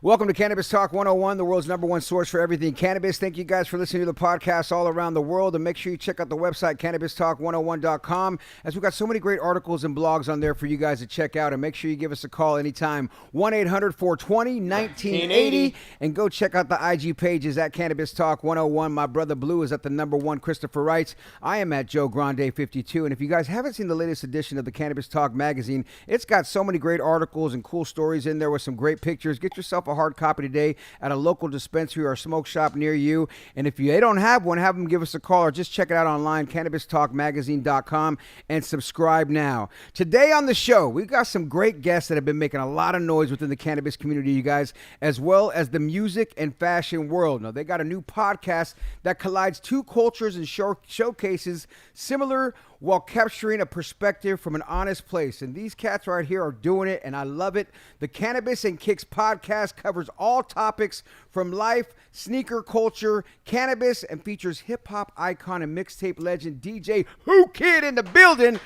Welcome to Cannabis Talk 101, the world's #1 source for everything cannabis. Thank you guys for listening to the podcast all around the world. And make sure you check out the website, CannabisTalk101.com, as we've got so many great articles and blogs on there for you guys to check out. And make sure you give us a call anytime, 1-800-420-1980. And go check out the IG pages at Cannabis Talk 101. My brother Blue is at the #1, Christopher Wrights. I am at Joe Grande 52. And if you guys haven't seen the latest edition of the Cannabis Talk magazine, it's got so many great articles and cool stories in there with some great pictures. Get yourself a hard copy today at a local dispensary or smoke shop near you. And if you don't have one, have them give us a call or just check it out online, CannabisTalkMagazine.com, and subscribe now. Today on the show, we've got some great guests that have been making a lot of noise within the cannabis community, you guys, as well as the music and fashion world. Now, they got a new podcast that collides two cultures and showcases similar while capturing a perspective from an honest place. And these cats right here are doing it, and I love it. The Cannabis and Kicks podcast covers all topics from life, sneaker culture, cannabis, and features hip-hop icon and mixtape legend DJ Whoo Kid in the building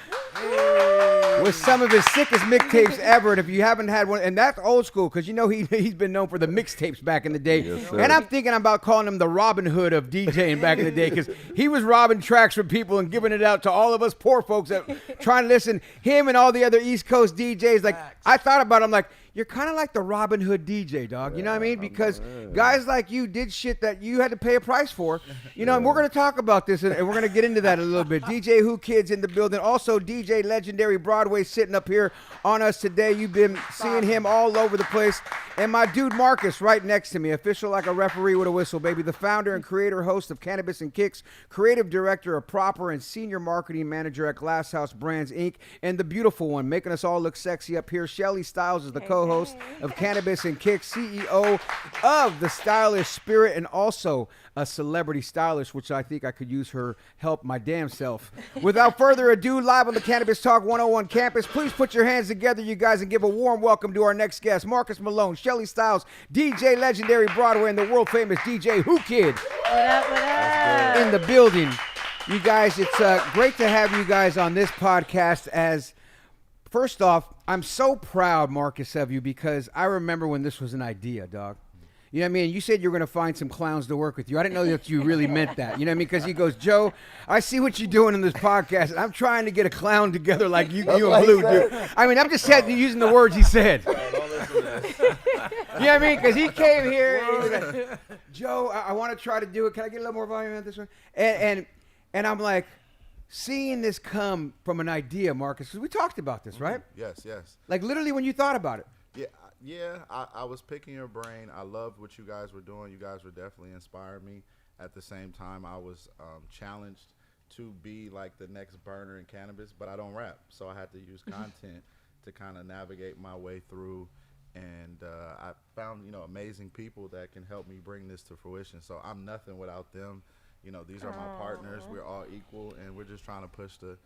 with some of his sickest mixtapes ever. And if you haven't had one, and that's old school, because you know he's been known for the mixtapes back in the day. Yes, sir. And I'm thinking about calling him the Robin Hood of DJing back in the day, because he was robbing tracks from people and giving it out to all of us poor folks that trying to listen. Him and all the other East Coast DJs, like, I thought about it, I'm like, you're kind of like the Robin Hood DJ, dog. You know what I mean? Because guys like you did shit that you had to pay a price for. You know, and we're going to talk about this, and we're going to get into that a little bit. DJ Whoo Kid's in the building. Also, DJ Legendary Broadway sitting up here on us today. You've been seeing him all over the place. And my dude Marcus right next to me, official like a referee with a whistle, baby. The founder and creator host of Cannabis and Kicks, creative director of Proper, and senior marketing manager at Glass House Brands, Inc. And the beautiful one, making us all look sexy up here, Shelly Styles is the co-host of Cannabis and Kicks, CEO of The Stylish Spirit, and also a celebrity stylist, which I think I could use her help my damn self. Without further ado, live on the Cannabis Talk 101 campus, please put your hands together, you guys, and give a warm welcome to our next guest, Marcus Malone, Shelly Styles, DJ Legendary Broadway, and the world-famous DJ Whoo Kid. What up, what up? In the building. You guys, it's great to have you guys on this podcast. As first off, I'm so proud, Marcus, of you, because I remember when this was an idea, dog. You know what I mean? You said you were going to find some clowns to work with you. I didn't know that you really meant that. You know what I mean? Because he goes, Joe, I see what you're doing in this podcast. And I'm trying to get a clown together like you and Blue do. I mean, I'm just using the words he said. You know what I mean? Because he came here and he was like, Joe, I want to try to do it. Can I get a little more volume on this one? And I'm like, seeing this come from an idea, Marcus, because we talked about this, right? Yes. Like literally when you thought about it. Yeah. I was picking your brain. I loved what you guys were doing. You guys were definitely inspiring me. At the same time, I was challenged to be like the next burner in cannabis, but I don't rap, so I had to use content to kind of navigate my way through. And I found, amazing people that can help me bring this to fruition. So I'm nothing without them. These are my partners. We're all equal, and we're just trying to push the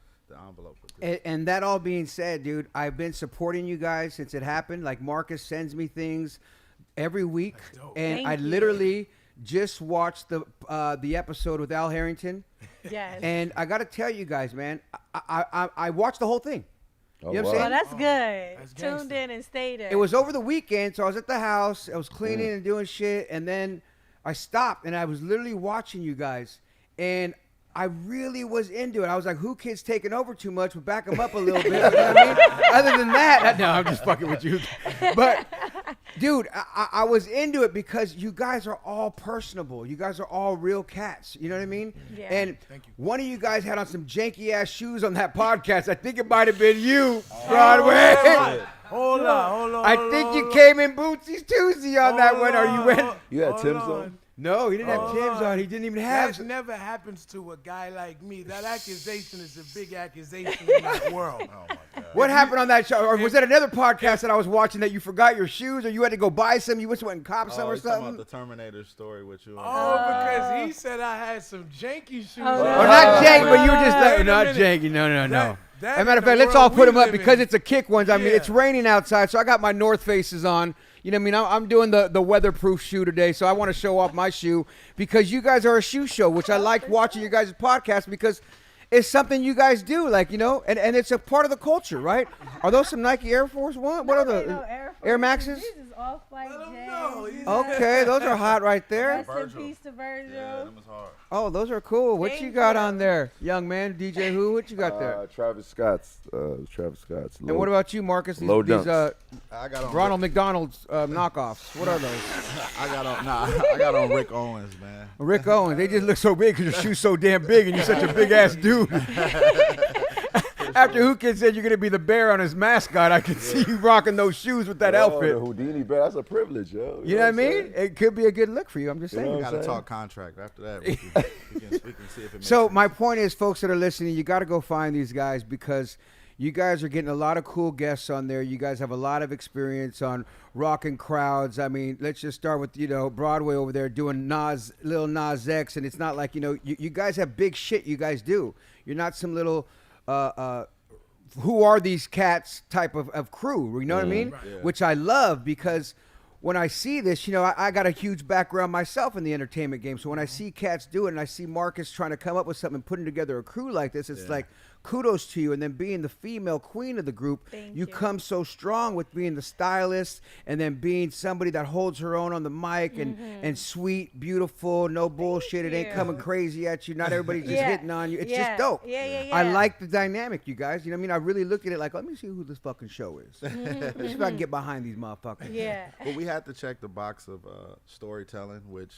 envelope with this. And that all being said, dude, I've been supporting you guys since it happened. Like, Marcus sends me things every week, and I literally just watched the episode with Al Harrington. Yes. And I got to tell you guys, man, I watched the whole thing. Oh, you know what I'm saying? Oh, that's good. That's Tuned in and stayed there. It was over the weekend, so I was at the house. I was cleaning and doing shit, and then I stopped, and I was literally watching you guys, and I really was into it. I was like, Whoo Kid's taking over too much, but back him up a little bit. You know what I mean? Other than that, no, I'm just fucking with you. But, dude, I was into it because you guys are all personable. You guys are all real cats. You know what I mean? Yeah. And Thank you. one of you guys had on some janky-ass shoes on that podcast. I think it might have been you, Broadway. Hold on. I think you came in Bootsy's Tuesday on that one, or you went. You had Hold Tim's on. on? No, he didn't have Tim's on. He didn't even have. That never happens to a guy like me. That accusation is a big accusation in this world. Oh my God. What happened on that show? Or was that another podcast that I was watching that you forgot your shoes, or you had to go buy some? You just went and copped some or He's talking something? about the Terminator story with you. Because he said I had some janky shoes. Oh, Or no. not janky, but you were just Wait like, a not minute. janky. No. That As a matter of in the fact, let's all world put we them up live because in. it's a kick ones. I mean, Yeah. it's raining outside, so I got my North Faces on. You know what I mean? I'm doing the weatherproof shoe today, so I want to show off my shoe because you guys are a shoe show, which I like watching your guys' podcast because it's something you guys do, like, and it's a part of the culture, right? Are those some Nike Air Force One? What are the No, Air Maxes? This is Off-White Let 'em J's. know. Okay, those are hot right there. Rest in Virgil. peace to Virgil. Yeah, them was hard. Oh, those are cool. What you Thank got you. on there, young man? DJ Who? What you got there? Travis Scott's. Travis Scott's. And what about you, Marcus? Low These dunks. I got on Ronald McDonald's knockoffs. What are those? I got on Rick Owens, man. Rick Owens. They just look so big because your shoe's so damn big and you're such a big ass dude. After Who Kid said you're gonna be the bear on his mascot, I can see you rocking those shoes with that outfit. The Houdini bear. That's a privilege, yo. You know what I mean? It could be a good look for you. I'm just saying. We know got to I'm talk contract after that. We can see if it makes So sense. my point is, folks that are listening, you got to go find these guys because you guys are getting a lot of cool guests on there. You guys have a lot of experience on rocking crowds. I mean, let's just start with, Broadway over there doing Lil Nas X, and it's not like, you guys have big shit you guys do. You're not some little who are these cats type of crew, you know what I mean? Yeah. Which I love because when I see this, I got a huge background myself in the entertainment game. So when I see cats do it and I see Marcus trying to come up with something and putting together a crew like this, it's like, kudos to you. And then being the female queen of the group, Thank you you. come so strong with being the stylist and then being somebody that holds her own on the mic and sweet, beautiful, no bullshit. It ain't you. coming crazy at you. Not everybody's just Yeah. hitting on you. It's Yeah. just dope. Yeah. I like the dynamic, you guys. You know what I mean? I really look at it like, let me see who this fucking show is. Let me see if I can get behind these motherfuckers. Yeah. But we had to check the box of storytelling, which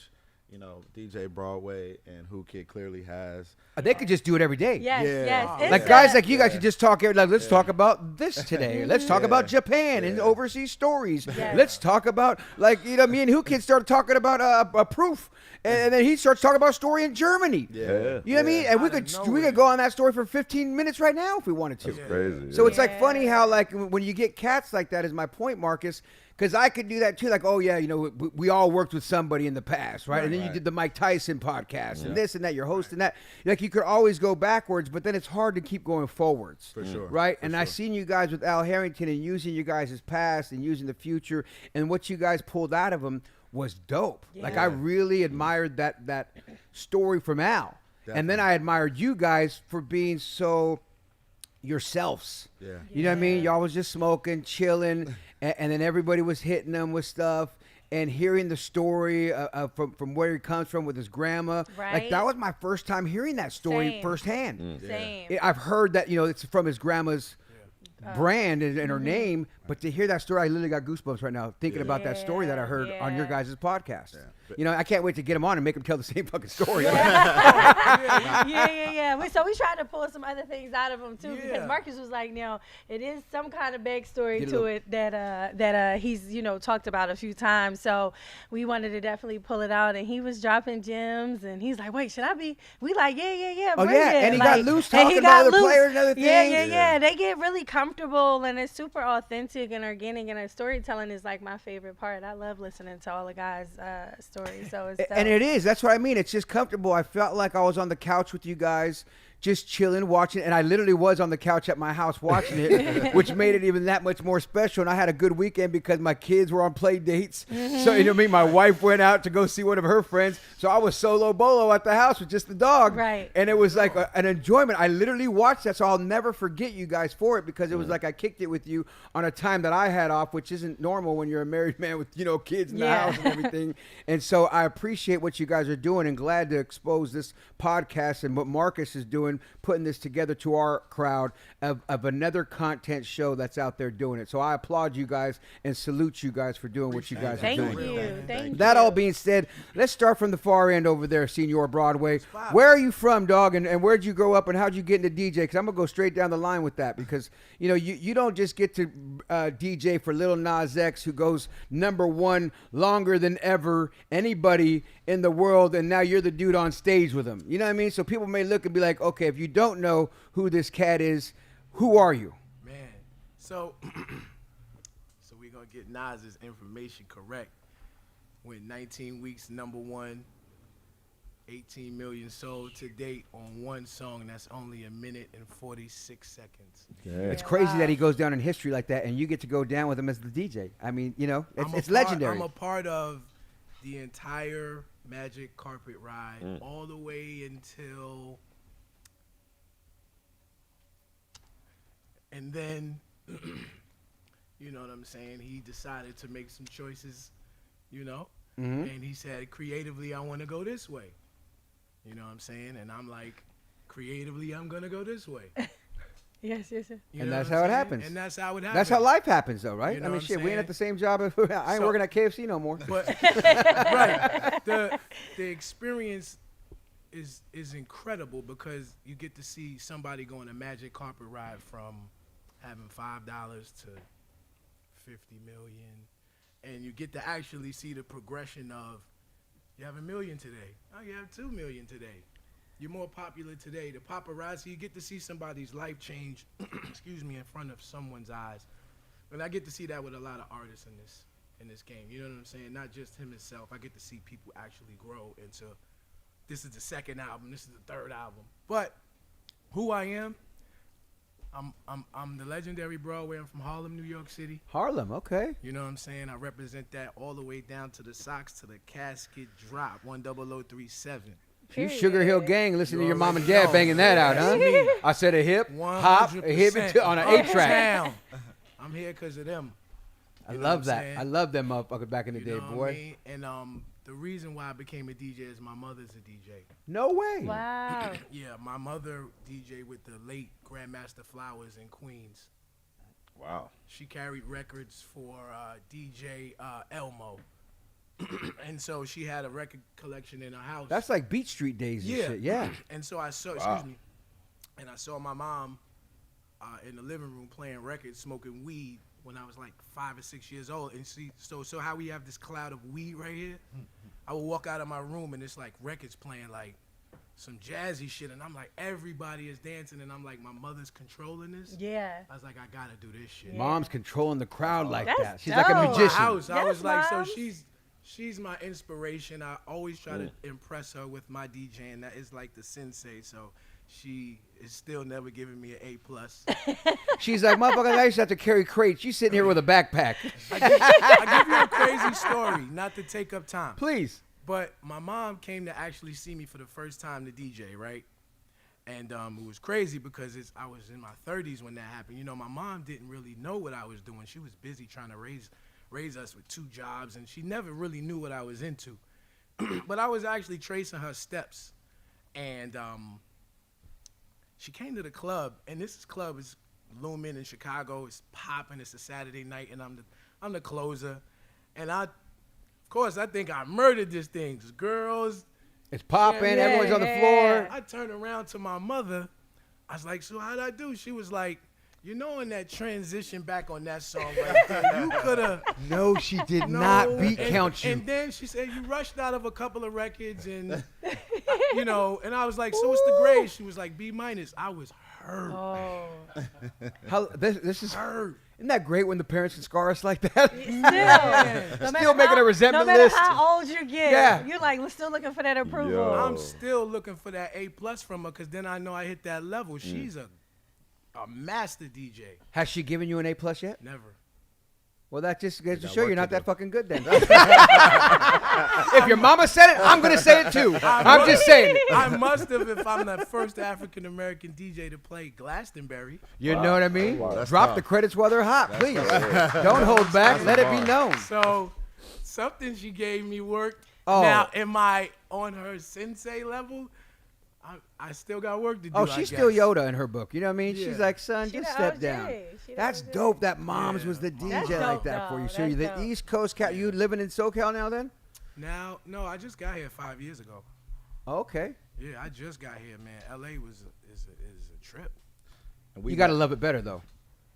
DJ Broadway and Who Kid clearly has. They could just do it every day. Yes, Yeah. yes. Wow. It's Like a- guys like you guys should just talk. Like, let's talk about this today. Let's talk about Japan and overseas stories. Yeah. Let's talk about me and Who Kid started talking about a proof, and then he starts talking about a story in Germany. Yeah. You know what I mean? And we Out of could nowhere. go on that story for 15 minutes right now if we wanted to. Crazy. So it's like Yeah. funny how like when you get cats like that is my point, Marcus. Because I could do that too. Like, oh yeah, we all worked with somebody in the past, right? And then you Right. did the Mike Tyson podcast and this and that. You're hosting that. Like you could always go backwards, but then it's hard to keep going forwards. For sure. Right? For And sure. I seen you guys with Al Harrington and using you guys' past and using the future, and what you guys pulled out of him was dope. Like I Yeah. really admired that story from Al. And then I admired you guys for being so yourselves. Yeah. You know what I mean? Y'all was just smoking, chilling, and then everybody was hitting them with stuff. And hearing the story from where he comes from with his grandma, like Right. that was my first time hearing that story Same. firsthand. Same. I've heard that it's from his grandma's brand and her name, but to hear that story, I literally got goosebumps right now thinking about that story that I heard on your Yeah. guys' podcast. I can't wait to get him on and make him tell the same fucking story. Yeah. So we tried to pull some other things out of him too, Yeah. because Marcus was like, it is some kind of backstory Get a to little- it that he's talked about a few times. So we wanted to definitely pull it out, and he was dropping gems, and he's like, wait, should I be? We like, yeah. Oh, bring yeah, it. and he got Like, loose and he talking about got other players and other Yeah, things. yeah. They get really comfortable, and it's super authentic and organic, and our storytelling is like my favorite part. I love listening to all the guys' stories. So it's dope. And it is. That's what I mean. It's just comfortable. I felt like I was on the couch with you guys, just chilling, watching. And I literally was on the couch at my house watching it, which made it even that much more special. And I had a good weekend because my kids were on play dates. So, you know what I mean? My wife went out to go see one of her friends. So I was solo bolo at the house with just the dog. Right. And it was like an enjoyment. I literally watched that. So I'll never forget you guys for it because it was like I kicked it with you on a time that I had off, which isn't normal when you're a married man with, kids in the Yeah. house and everything. And so I appreciate what you guys are doing and glad to expose this podcast and what Marcus is doing, putting this together to our crowd of another content show that's out there doing it. So I applaud you guys and salute you guys for doing what you guys are Thank doing. you. Thank you. That all being said, let's start from the far end over there, Senior Broadway. Where are you from, dog? And where'd you grow up and how'd you get into DJ? Because I'm going to go straight down the line with that because, you don't just get to DJ for Lil Nas X, who goes #1 longer than ever anybody in the world, and now you're the dude on stage with him. You know what I mean? So people may look and be like, okay, if you don't know who this cat is, who are you? Man, so we're gonna get Nas's information correct. Went 19 weeks, #1, 18 million sold to date on one song that's only 1 minute and 46 seconds. It's crazy that he goes down in history like that, and you get to go down with him as the DJ. I mean, it's legendary. I'm a part of the entire Magic Carpet ride all the way until, and then, you know what I'm saying, he decided to make some choices you know? Mhm. And he said, creatively, I want to go this way. You know what I'm saying? And I'm like, creatively, I'm going to go this way. Yes, yes, yes. You And know that's what I'm how it saying? happens. And that's how it happens. That's how life happens, though, right? You know I mean, what I'm shit, we ain't saying? at the same job. I ain't So- working at KFC no more. But right, the experience is incredible because you get to see somebody go on a magic carpet ride from having $5 to 50 million, and you get to actually see the progression of you have $1 million today, oh you have 2 million today, you're more popular today. The paparazzi, you get to see somebody's life change, excuse me, in front of someone's eyes, and I get to see that with a lot of artists in this game. You know what I'm saying? Not just him himself. I get to see people actually grow into. This is the second album. This is the third album. But who I am, I'm the legendary Broadway. I'm from Harlem, New York City. Harlem, okay. You know what I'm saying? I represent that all the way down to the socks to the casket drop. 10037. You Sugar Hill Gang, listen to You your mom and already dad know. banging that out, huh? That's me. I said a hip, hop, a hip 100%. on an 8-track. Uptown. I'm here because of them. I You know love what I'm that. saying? I love them motherfuckers back in the You day, know what boy. I mean? And the reason why I became a DJ is my mother's a DJ. No way. Wow. Yeah, my mother DJ with the late Grandmaster Flowers in Queens. Wow. She carried records for DJ Elmo. And so she had a record collection in her house. That's like Beat Street days and shit. Yeah. And so I saw, Wow. excuse me, and I saw my mom in the living room playing records, smoking weed when I was like 5 or 6 years old. And see, so how we have this cloud of weed right here, I would walk out of my room and it's like records playing like some jazzy shit, and I'm like, everybody is dancing, and I'm like, my mother's controlling this. Yeah. I was like, I gotta do this shit. Yeah. Mom's controlling the crowd like That's that. She's like a dope. My magician. house, I was like, Moms. so she's my inspiration. I always try to impress her with my DJing. That is like the sensei. So she is still never giving me an A+. She's like, motherfucker, I used to have to carry crates. You sitting here with a backpack. I give you a crazy story, not to take up time. Please. But my mom came to actually see me for the first time to DJ, right? And it was crazy because I was in my 30s when that happened. You know, my mom didn't really know what I was doing. She was busy trying to raise us with 2 jobs, and she never really knew what I was into. But I was actually tracing her steps, and she came to the club, and this club is looming in Chicago. It's popping. It's a Saturday night, and I'm the closer, and of course, I think I murdered this thing. There's girls. It's popping. Yeah, Everyone's on the yeah. floor. I turned around to my mother. I was like, so how'd I do? She was like, you know, in that transition back on that song right there, you could have. No, she did not beat count you. And then she said, you rushed out of a couple of records and, you know, and I was like, so what's the grade? She was like, B-. I was hurt. Oh. How, this is Hurt. Isn't that great when the parents can scar us like that? Still making a resentment no matter list. how old you get, Yeah. you're like, we're still looking for that approval. Yo. I'm still looking for that A+ from her because then I know I hit that level. She's a master DJ. Has she given you an A+ yet? Never. Well, that just goes to got show you're work not to that do. fucking good then. If your mama said it, I'm going to say it too. I'm just saying it. I must have if I'm the first African American DJ to play Glastonbury. You know what I mean? Wow. That's Drop tough. the credits while they're hot, please. Don't hold back. Let it be known. So something she gave me worked. Oh. Now, am I on her sensei level? I still got work to do. Oh, I she's still guess. Yoda in her book. You know what I mean? Yeah. She's like, son, She just the step OG. down. She the That's OG. dope that Mom's Yeah. was the That's DJ like dope, that for you. though. So you're the That's dope. East Coast cat. You living in SoCal now then? Now, no, I just got here 5 years ago. Okay. Yeah, I just got here, man. LA is a trip. And we You got to got- love it better, though.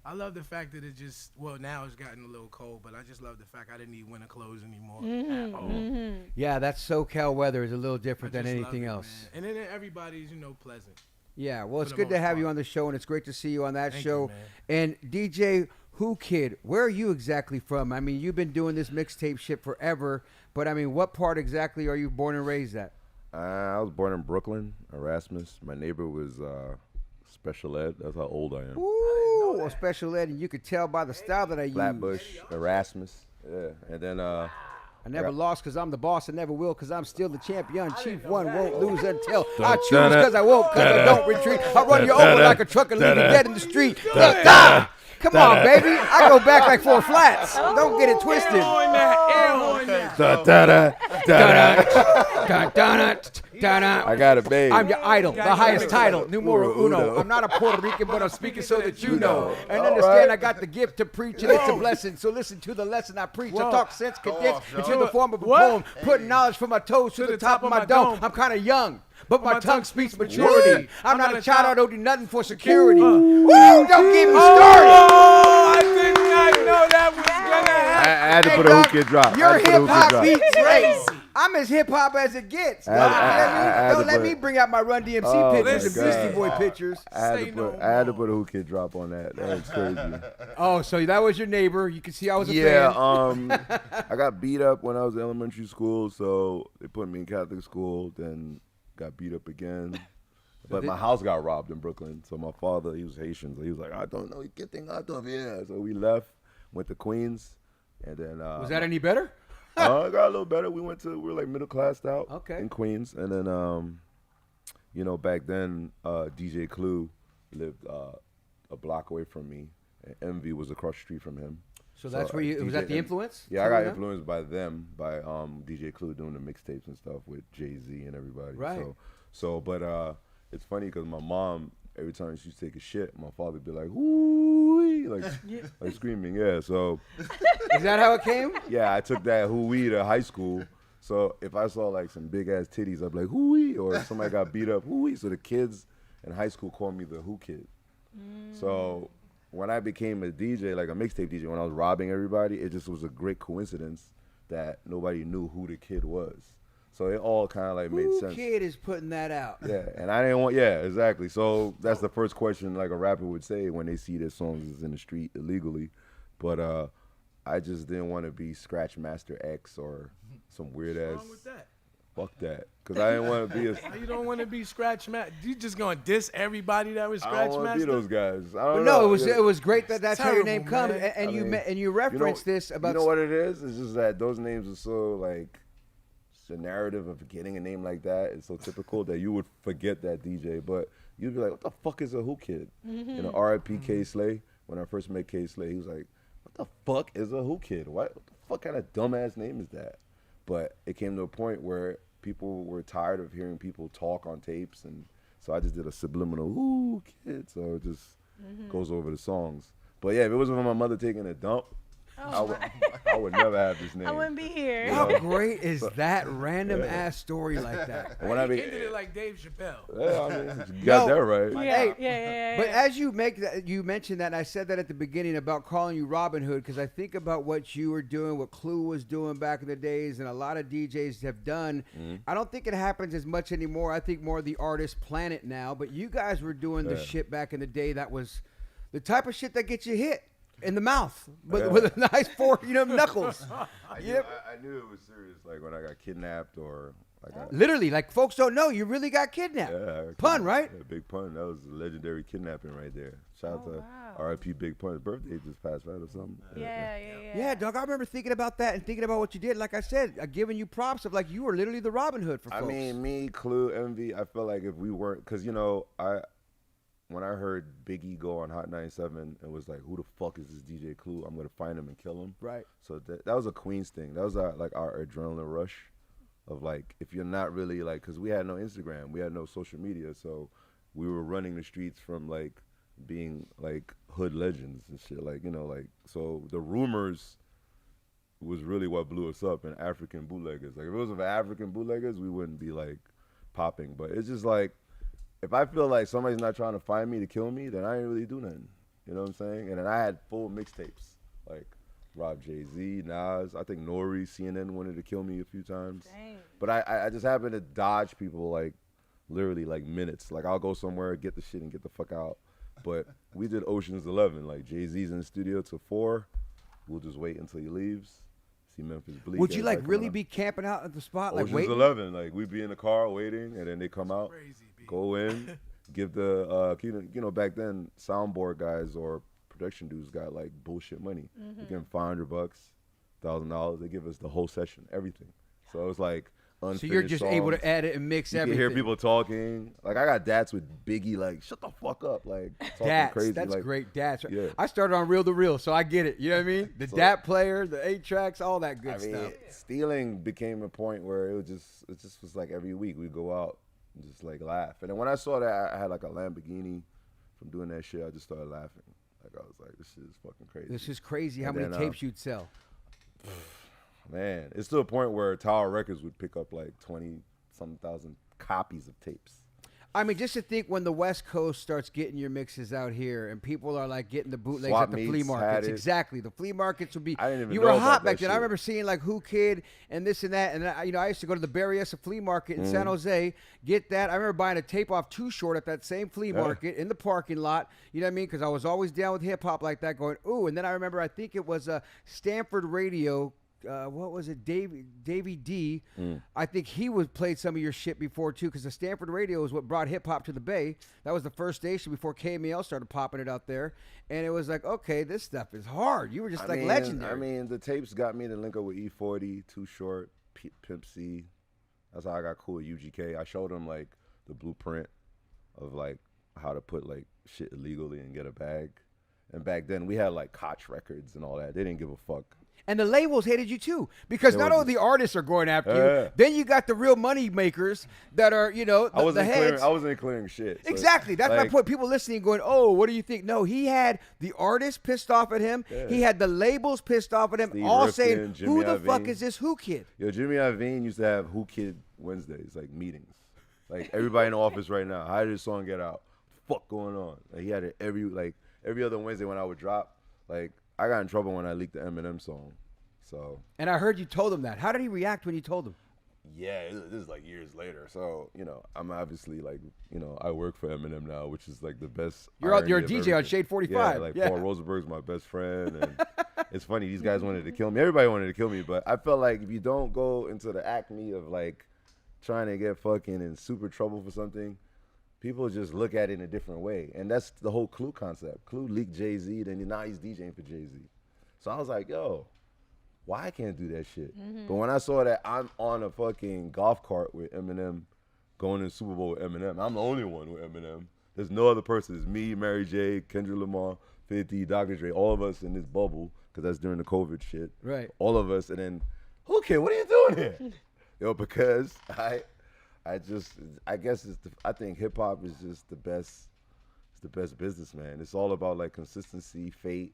I love the fact that it just, well, now it's gotten a little cold, but I just love the fact I didn't need winter clothes anymore. Mm-hmm. At all. Yeah, that SoCal weather is a little different I than just love anything it, else. man. And then everybody's, pleasant. Yeah, well, it's the good to most have you part. on the show, and it's great to see you on that Thank show. you, man. And DJ Whoo Kid, where are you exactly from? I mean, you've been doing this mixtape shit forever, but I mean, what part exactly are you born and raised at? I was born in Brooklyn, Erasmus. My neighbor was special ed. That's how old I am. Ooh, a special ed, and you could tell by the style that I use. Flatbush, Erasmus. Yeah. And then I never lost because I'm the boss. I never will because I'm still the champion. Chief one won't lose until Da, I choose da, da, because I won't because I da, don't retreat. I'll run you da, over da, like a truck and leave you da, dead in the street. da, Da! Come on, baby. I go back like 4 flats. Don't get it twisted. Da, da, da, da, da. I got it, babe. I'm your idol, the highest title, numero uno. I'm not a Puerto Rican, but I'm speaking so that you know. And understand I got the gift to preach, and it's a blessing. So listen to the lesson I preach. I talk sense condensed into the form of a poem, putting knowledge from my toes to the top of my dome. I'm kind of young, but my tongue speaks maturity. I'm not a child, I don't do nothing for security. Woo! Don't get me started. Oh, I did not know that was gonna happen. I had to put a hook kid drop. Your hip hop beats crazy. I'm as hip hop as it gets. Don't let me bring out my Run DMC pictures and Beastie Boy pictures. I had to put a hook kid drop on that. That was crazy. Oh, so that was your neighbor. You can see I was a fan. fan. I got beat up when I was in elementary school, so they put me in Catholic school. Then got beat up again. But my house got robbed in Brooklyn. So my father, he was Haitian, so he was like, I don't know, get thing out of here. So we left, went to Queens, and then was that any better? it got a little better. We were like middle classed out in Queens, and then back then DJ Clue lived a block away from me, and Envy was across the street from him. So that's where you was that the influence? Yeah, I got influenced by them, by DJ Clue doing the mixtapes and stuff with Jay-Z and everybody. Right. But it's funny because my mom, every time she used to take a shit, my father would be like, "Hoo-wee," like screaming. Yeah, so. Is that how it came? Yeah, I took that hoo-wee to high school. So if I saw like some big ass titties, I'd be like, hoo-wee, or if somebody got beat up, hoo-wee. So the kids in high school called me the Who Kid. So when I became a DJ, like a mixtape DJ, when I was robbing everybody, it just was a great coincidence that nobody knew who the kid was. So it all kind of like made sense. Who kid is putting that out? Yeah, and I didn't want, exactly. So that's the first question like a rapper would say when they see their songs is in the street illegally. But I just didn't want to be Scratch Master X or some weird ass. What's wrong with that? Fuck that. Because I didn't want to be a. You don't want to be Scratch Master. You just going to diss everybody that was Scratch I don't want to Master? be those guys. I But don't no, know. it was great that that's how your name Terrible, comes, man. and you referenced this about. You know what it is? It's just that those names are so like. The narrative of getting a name like that is so typical that you would forget that DJ, but you'd be like, what the fuck is a Who Kid? You know, R.I.P. K. Slay. When I first met K. Slay, he was like, what the fuck is a Who Kid? What the fuck kind of dumbass name is that? But it came to a point where people were tired of hearing people talk on tapes, and so I just did a subliminal Who Kid, so it just goes over the songs. But yeah, if it wasn't for my mother taking a dump, I would never have this name. I wouldn't be here. How great is that random ass story like that? When I Ended it like Dave Chappelle. Yeah, I mean, you got that right. Yeah. But as you make that, you mentioned that, and I said that at the beginning about calling you Robin Hood, because I think about what you were doing, what Clue was doing back in the days, and a lot of DJs have done. I don't think it happens as much anymore. I think more the artists plan it now, but you guys were doing the shit back in the day that was the type of shit that gets you hit in the mouth with a nice knuckles. I knew it was serious, like when I got kidnapped or like literally, like folks don't know you really got kidnapped. Pun, right? Yeah, Big Pun. That was a legendary kidnapping right there. Shout out to R.I.P. Big Pun. His birthday just passed, right, or something? Yeah, dog. I remember thinking about that and thinking about what you did. Like I said, giving you props of like you were literally the Robin Hood for folks. I mean, me, Clue, Envy. I felt like if we weren't, because when I heard Biggie go on Hot 97, it was like, who the fuck is this DJ Clue? I'm going to find him and kill him. Right. So that was a Queens thing. That was our adrenaline rush of like, if you're not really like, because we had no Instagram, we had no social media, so we were running the streets from like being like hood legends and shit. Like, so the rumors was really what blew us up in African bootleggers. Like if it was for African bootleggers, we wouldn't be like popping. But it's just like, if I feel like somebody's not trying to find me to kill me, then I ain't really do nothing. You know what I'm saying? And then I had full mixtapes, like Rob Jay-Z, Nas. I think Nori, CNN wanted to kill me a few times. Dang. But I just happen to dodge people like literally like minutes. Like I'll go somewhere, get the shit and get the fuck out. But we did Ocean's 11. Like Jay-Z's in the studio till 4. We'll just wait until he leaves. See Memphis Bleak. Would you like really be camping out at the spot, like Ocean's waiting? 11. Like we'd be in the car waiting, and then they come out. Crazy, B. Go in, give the back then soundboard guys or production dudes got like bullshit money. You give them $500, $1,000. They give us the whole session, everything. So it's like unfinished So you're just able songs. to edit and mix You everything. can hear people talking. Like I got dats with Biggie, like shut the fuck up, like talking Dats, crazy. that's like, great. Dats. Yeah. I started on Reel to Reel, so I get it. You know what I mean? The So- DAT player, the 8 tracks, all that good I mean, stuff. stealing became a point where it just was like every week we'd go out and just like laugh. And then when I saw that I had like a Lamborghini from doing that shit, I just started laughing. Like I was like, this shit is fucking crazy. This is crazy how And many then, tapes you'd sell. Man, it's to a point where Tower Records would pick up like 20-some thousand copies of tapes. I mean, just to think when the West Coast starts getting your mixes out here and people are like getting the bootlegs Swap at the flea meets had markets. it. Exactly. The flea markets would be. I didn't even you know were about hot that back then. I shit. remember seeing like Who Kid and this and that. And I used to go to the Berryessa flea market in Mm-hmm. San Jose, get that. I remember buying a tape off Too Short at that same flea market in the parking lot. You know what I mean? Because I was always down with hip hop like that going, ooh. And then I remember, I think it was Stanford Radio. What was it, Davey D? I think he played some of your shit before too, because the Stanford Radio is what brought hip hop to the Bay. That was the first station before KMEL started popping it out there, and it was like, okay, this stuff is hard. You were just legendary. I mean, the tapes got me to link up with E40, Too Short, Pimp C. That's how I got cool with UGK. I showed him like the blueprint of like how to put like shit illegally and get a bag. And back then we had like Koch Records and all that. They didn't give a fuck. And the labels hated you too, because They not were only the artists are going after you, Yeah. then you got the real money makers that are, the I wasn't heads. clearing shit. So, Exactly. That's my like, point. People listening going, oh, what do you think? No, he had the artists pissed off at him. Yeah. He had the labels pissed off at him, Steve all Rifkin, saying, who Jimmy the fuck Iovine. is this Who Kid? Yo, Jimmy Iovine used to have Who Kid Wednesdays, like meetings. Like everybody in the office right now, how did this song get out? Fuck going on? Like he had it every other Wednesday when I would drop. Like I got in trouble when I leaked the Eminem song. So And I heard you told him that. How did he react when you told him? yeah, this is like years later. So I'm obviously like I work for Eminem now, which is like the best. You're a irony of DJ on everything. Shade 45. Yeah, like Yeah. Paul Rosenberg's my best friend, and it's funny these guys wanted to kill me. Everybody wanted to kill me, but I felt like if you don't go into the acme of like trying to get fucking in super trouble for something, people just look at it in a different way, and that's the whole Clue concept. Clue leaked Jay-Z, then now he's DJing for Jay-Z. So I was like, yo, why I can't do that shit? But when I saw that I'm on a fucking golf cart with Eminem, going to the Super Bowl with Eminem, I'm the only one with Eminem. There's no other person. It's me, Mary J, Kendrick Lamar, 50, Dr. Dre, all of us in this bubble, because that's during the COVID shit. Right. All of us, and then, okay, what are you doing here? Yo, because I guess I think hip hop is just the best. It's the best business, man. It's all about like consistency, fate.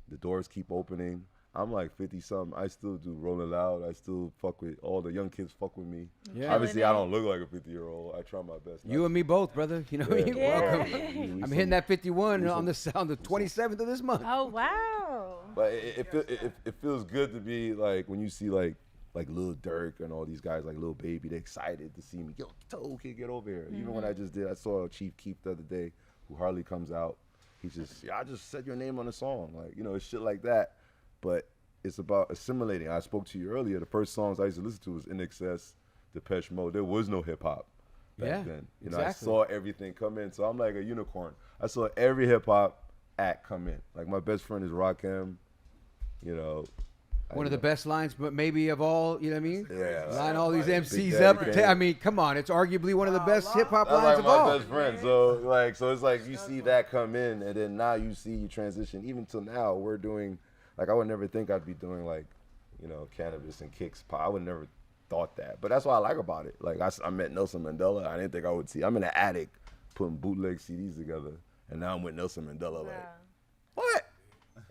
The doors keep opening. I'm like 50 something. I still do Rolling Loud. I still fuck with all the young kids. Fuck with me. Yeah. Obviously, I don't look like a 50-year-old. I try my best. You and me both, brother. You know what I mean? Yeah. Welcome. We I'm some- hitting that 51 we on the 27th of this month. Oh wow. But it feels good to be like when you see like Lil Durk and all these guys like Lil Baby, they're excited to see me. Yo, Toe Kid, get over here. Even when I saw Chief Keef the other day, who hardly comes out. He's just, I just said your name on the song, like it's shit like that. But it's about assimilating. I spoke to you earlier. The first songs I used to listen to was In Excess, Depeche Mode. There was no hip hop back Yeah, then. I exactly. saw everything come in. So I'm like a unicorn. I saw every hip hop act come in. Like my best friend is Rakim. One of the best lines, but maybe of all, you know what I mean? Yeah. Line all these Big MCs Daddy up. Kane. I mean, come on. It's arguably one of the best hip hop That's lines like of all. my best friend. So it's like you see that come in, and then now you see you transition. Even till now, we're doing like I would never think I'd be doing like Cannabis and Kicks. I would never thought that, but that's what I like about it. Like I met Nelson Mandela. I didn't think I would see. I'm in the attic putting bootleg CDs together, and now I'm with Nelson Mandela. Like what?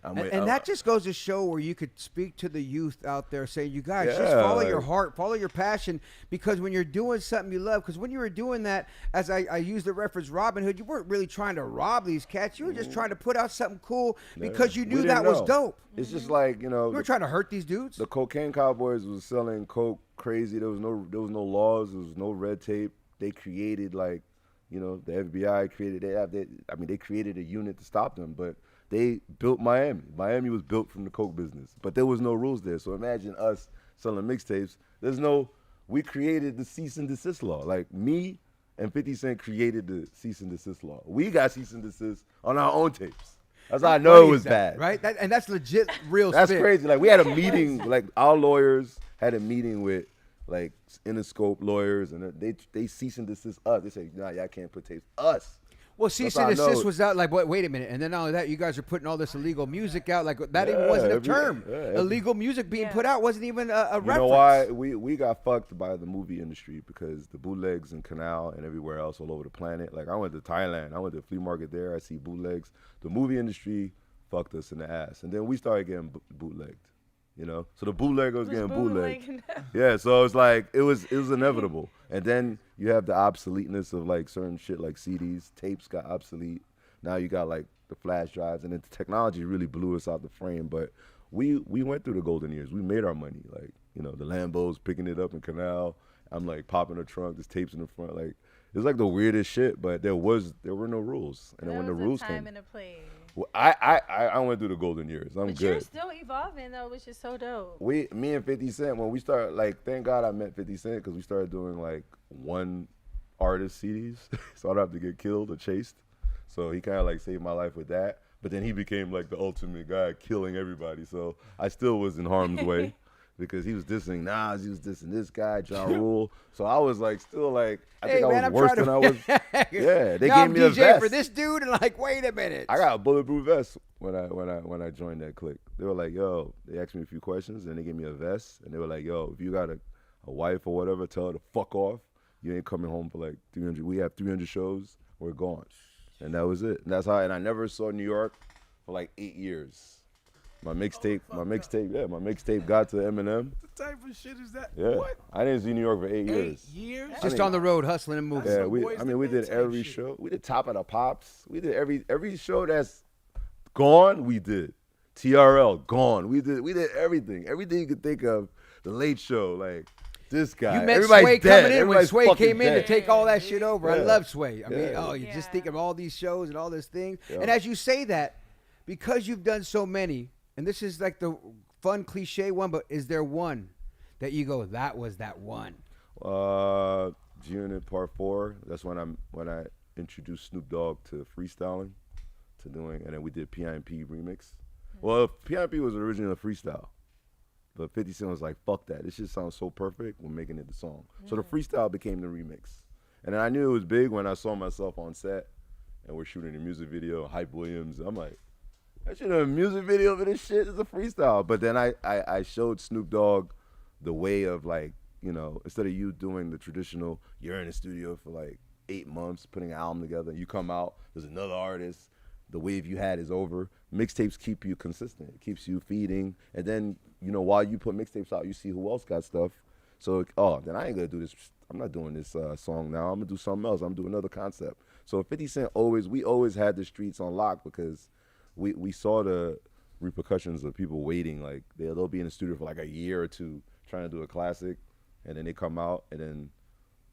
And that just goes to show where you could speak to the youth out there saying, you guys, just Yeah, follow your like- heart, follow your passion, because when you're doing something you love, because when you were doing that, as I used the reference Robin Hood, you weren't really trying to rob these cats. You were just trying to put out something cool because you We knew didn't that was know. dope. It's just like You weren't trying to hurt these dudes. the cocaine cowboys was selling coke crazy. There was no laws. There was no red tape. They created the FBI created. They created a unit to stop them, but they built Miami. Miami was built from the coke business, but there was no rules there. So imagine us selling mixtapes. We created the cease and desist law. Like me and 50 Cent created the cease and desist law. We got cease and desist on our own tapes. That's how I know it funny was is that, bad. right? And that's legit, real. That's spit. crazy. Like we had a meeting. Like our lawyers had a meeting with like Interscope lawyers, and they cease and desist us. They say, nah, y'all can't put tapes. Us. Well, cease and desist was out. Like, wait a minute, and then not only that, you guys are putting all this illegal music out. Like that even wasn't a term. Illegal music being put out wasn't even a reference. You know why we got fucked by the movie industry? Because the bootlegs in Canal and everywhere else all over the planet. Like I went to Thailand, I went to the flea market there. I see bootlegs. The movie industry fucked us in the ass, and then we started getting bootlegged. You know, so the bootlegger was getting bootlegged. Yeah, so it's like it was inevitable. And then you have the obsoleteness of like certain shit like CDs, tapes got obsolete. Now you got like the flash drives, and then the technology really blew us out the frame. But we went through the golden years. We made our money. Like, you know, the Lambos picking it up in Canal. I'm like popping the trunk, there's tapes in the front. Like it was like the weirdest shit. But there were no rules. And then when the rules came, and a place. well, I went through the golden years. I'm but good. You're still evolving though, which is so dope. Me and 50 Cent, when we started, like, thank God I met 50 Cent because we started doing like one artist CDs, so I don't have to get killed or chased. So he kind of like saved my life with that. But then he became like the ultimate guy, killing everybody. So I still was in harm's way because he was dissing Nas, he was dissing this guy, Ja Rule. So I was like, still like, I think I was worse than I was. Yeah, they gave me a vest for this dude, and like, wait a minute. I got a bulletproof vest when I joined that clique. They were like, yo, they asked me a few questions, and they gave me a vest, and they were like, yo, if you got a wife or whatever, tell her to fuck off. You ain't coming home for like 300. We have 300 shows. We're gone. And that was it. And that's how. And I never saw New York for like 8 years. My mixtape got to Eminem. What type of shit is that? Yeah, What? I didn't see New York for 8 8 years. years? Just on the road, hustling and moving. Yeah, some Boys we to Men did type every shit. show. We did Top of the Pops. We did every show that's gone. We did TRL gone. We did everything. Everything you could think of. The Late Show, like this guy. You met Everybody's Sway dead. coming in when Everybody's Sway fucking came in to dead. take all that shit over. I Yeah. love Sway. I mean, Yeah. you just Yeah. think of all these shows and all these things. Yeah. And as you say that, because you've done so many, and this is like the fun cliche one, but is there one that you go, that was that one? G-Unit Part 4. That's when I introduced Snoop Dogg to freestyling, to doing, and then we did PIMP remix. Well, PIMP was originally a freestyle, but 50 Cent was like, fuck that. This shit sounds so perfect. We're making it the song. So the freestyle became the remix. And then I knew it was big when I saw myself on set and we're shooting a music video, Hype Williams. I'm like, I should have a music video for this shit. It's a freestyle. But then I showed Snoop Dogg the way of like, you know, instead of you doing the traditional, you're in the studio for like 8 months, putting an album together, you come out, there's another artist, the wave you had is over. Mixtapes keep you consistent. It keeps you feeding. And then, you know, while you put mixtapes out, you see who else got stuff. So, then I ain't gonna do this. I'm not doing this song now. I'm gonna do something else. I'm gonna do another concept. So 50 Cent we always had the streets on lock because we saw the repercussions of people waiting. Like they'll be in the studio for like a year or two trying to do a classic, and then they come out, and then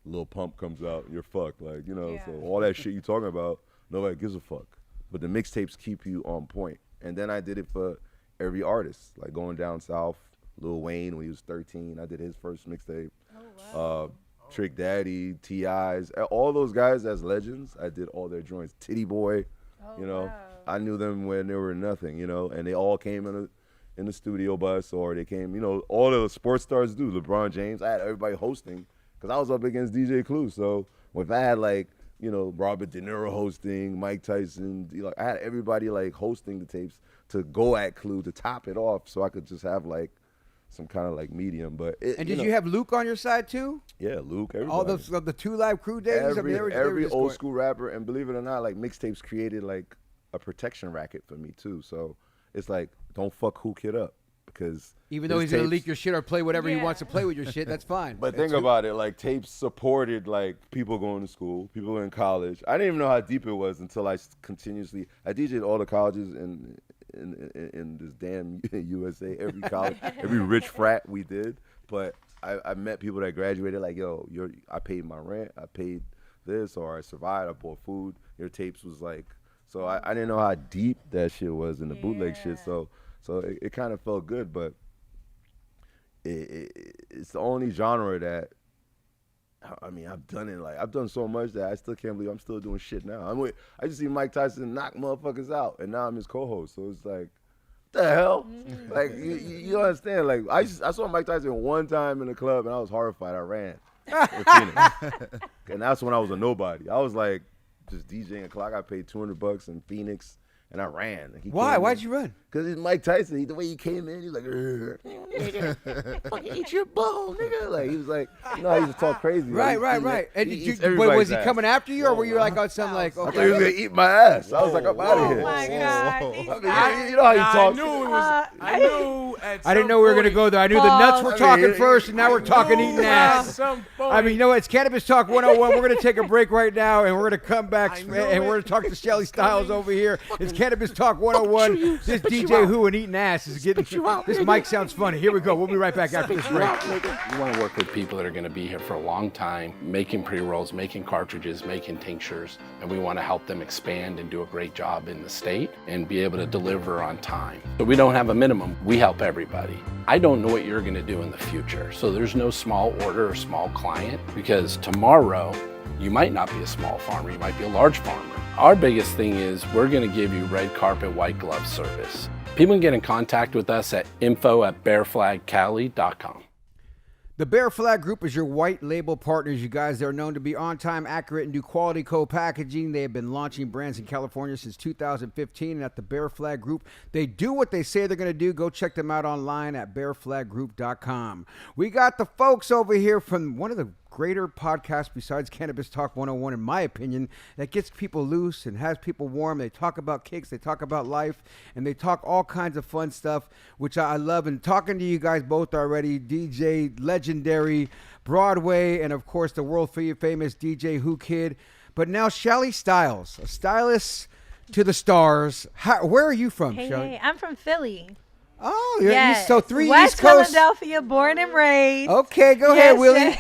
Lil Pump comes out, and you're fucked. Like, you know, Yeah. so all that shit you talking about, nobody gives a fuck. But the mixtapes keep you on point. And then I did it for every artist, like going down south. Lil Wayne, when he was 13, I did his first mixtape. Oh, wow. Trick Daddy, T.I.'s, all those guys as legends, I did all their joints. Titty Boy, Oh, you know, wow. I knew them when they were nothing, you know, and they all came in the studio bus, or they came, you know, all the sports stars do. LeBron James, I had everybody hosting because I was up against DJ Clue. So if I had like, you know, Robert De Niro hosting, Mike Tyson, like I had everybody like hosting the tapes to go at Clue to top it off, so I could just have like some kind of like medium. But And did you have Luke on your side too? Yeah, Luke. Everybody. All the 2 Live Crew days. I mean, Every just old going- school rapper, and believe it or not, like mixtapes created like a protection racket for me too. So it's like, don't fuck Who Kid up, because Even though his he's gonna tapes- leak your shit or play whatever he Yeah. wants to play with your shit, that's fine. But think about it, like tapes supported like people going to school, people in college. I didn't even know how deep it was until I continuously I DJ'd all the colleges in this damn USA, every college, every rich frat we did. But I met people that graduated like, yo, I paid my rent, I paid this, or I survived, I bought food. Your tapes was like, so I didn't know how deep that shit was in the bootleg shit. So it kind of felt good, but it's the only genre that I mean, I've done so much that I still can't believe I'm still doing shit now. I just see Mike Tyson knock motherfuckers out, and now I'm his co-host. So it's like, what the hell? Like, you don't understand. Like, I saw Mike Tyson one time in the club, and I was horrified. I ran. In Phoenix. And that's when I was a nobody. I was like, just DJing a clock. I paid $200 in Phoenix, and I ran. Why? Why'd you run? Because it's Mike Tyson. The way he came in, he was like, fucking eat your bone, nigga. Like, he was like, you know how he used to talk crazy. Right. And was he coming after you, or were you like on something like, okay? I thought he was going to eat my ass. I was like, I'm out of here. Oh, my God. I mean, you know how he talks. I knew I didn't know we were going to go there. I knew the nuts were talking first, and now we're talking eating ass. I mean, you know what? It's Cannabis Talk 101. We're going to take a break right now, and we're going to come back, and we're going to talk to Shelly Styles over here. It's Cannabis Talk 101. This DJ Whoo and eating ass is getting. This mic sounds funny. Here we go. We'll be right back after this break. We want to work with people that are going to be here for a long time, making pre-rolls, making cartridges, making tinctures, and we want to help them expand and do a great job in the state and be able to deliver on time. So we don't have a minimum. We help everybody. I don't know what you're going to do in the future, so there's no small order or small client, because tomorrow you might not be a small farmer, you might be a large farmer. Our biggest thing is we're going to give you red carpet, white glove service. People can get in contact with us at info@bearflagcali.com. The Bear Flag Group is your white label partners, you guys. They're known to be on time, accurate, and do quality co-packaging. They have been launching brands in California since 2015. And at the Bear Flag Group, they do what they say they're going to do. Go check them out online at bearflaggroup.com. We got the folks over here from one of the greater podcast besides Cannabis Talk 101, in my opinion, that gets people loose and has people warm. They talk about kicks, they talk about life, and they talk all kinds of fun stuff, which I love. And talking to you guys both already, DJ legendary Broadway, and of course the world famous DJ Whoo Kid. But now Shelly Styles, a stylist to the stars. Where are you from, Shelly? Hey, I'm from Philly. Oh, you're yes. so three West East Coast. Philadelphia, born and raised. Okay, go ahead, Willie.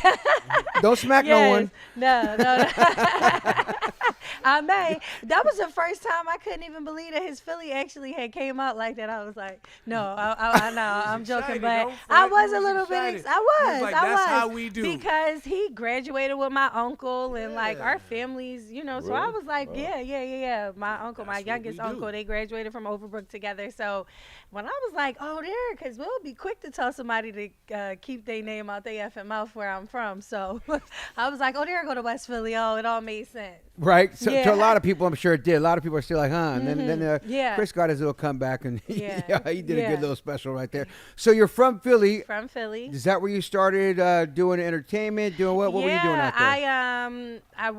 Don't smack no one. No. I may. That was the first time I couldn't even believe that his Philly actually had came out like that. I was like, no, I know, I'm joking, but I was a little bit. I was. That's how we do. Because he graduated with my uncle and like our families, you know. So I was like, yeah. My uncle, my youngest uncle, they graduated from Overbrook together. So when I was like, oh, there, because we'll be quick to tell somebody to keep their name out their effing mouth where I'm from. So I was like, oh, there, I go to West Philly. Oh, it all made sense. Right. So to a lot of people, I'm sure it did. A lot of people are still like, huh? And then Chris got his little comeback, and he did a good little special right there. So you're from Philly. From Philly. Is that where you started doing entertainment? Doing what? What were you doing out there? I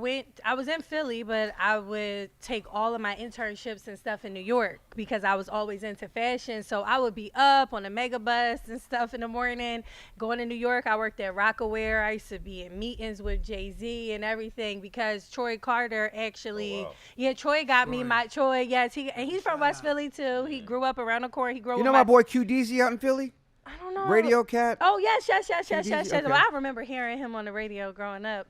was in Philly, but I would take all of my internships and stuff in New York because I was always into fashion. So I would be up on a mega bus and stuff in the morning, going to New York. I worked at Rockaware. I used to be in meetings with Jay-Z and everything because Troy Carter actually, Troy got me my Troy. Yes, he's from West Philly too. He grew up around the corner. He grew up. You know my boy QDZ out in Philly? I don't know. Radio Cat? Oh, yes. Okay. Well, I remember hearing him on the radio growing up.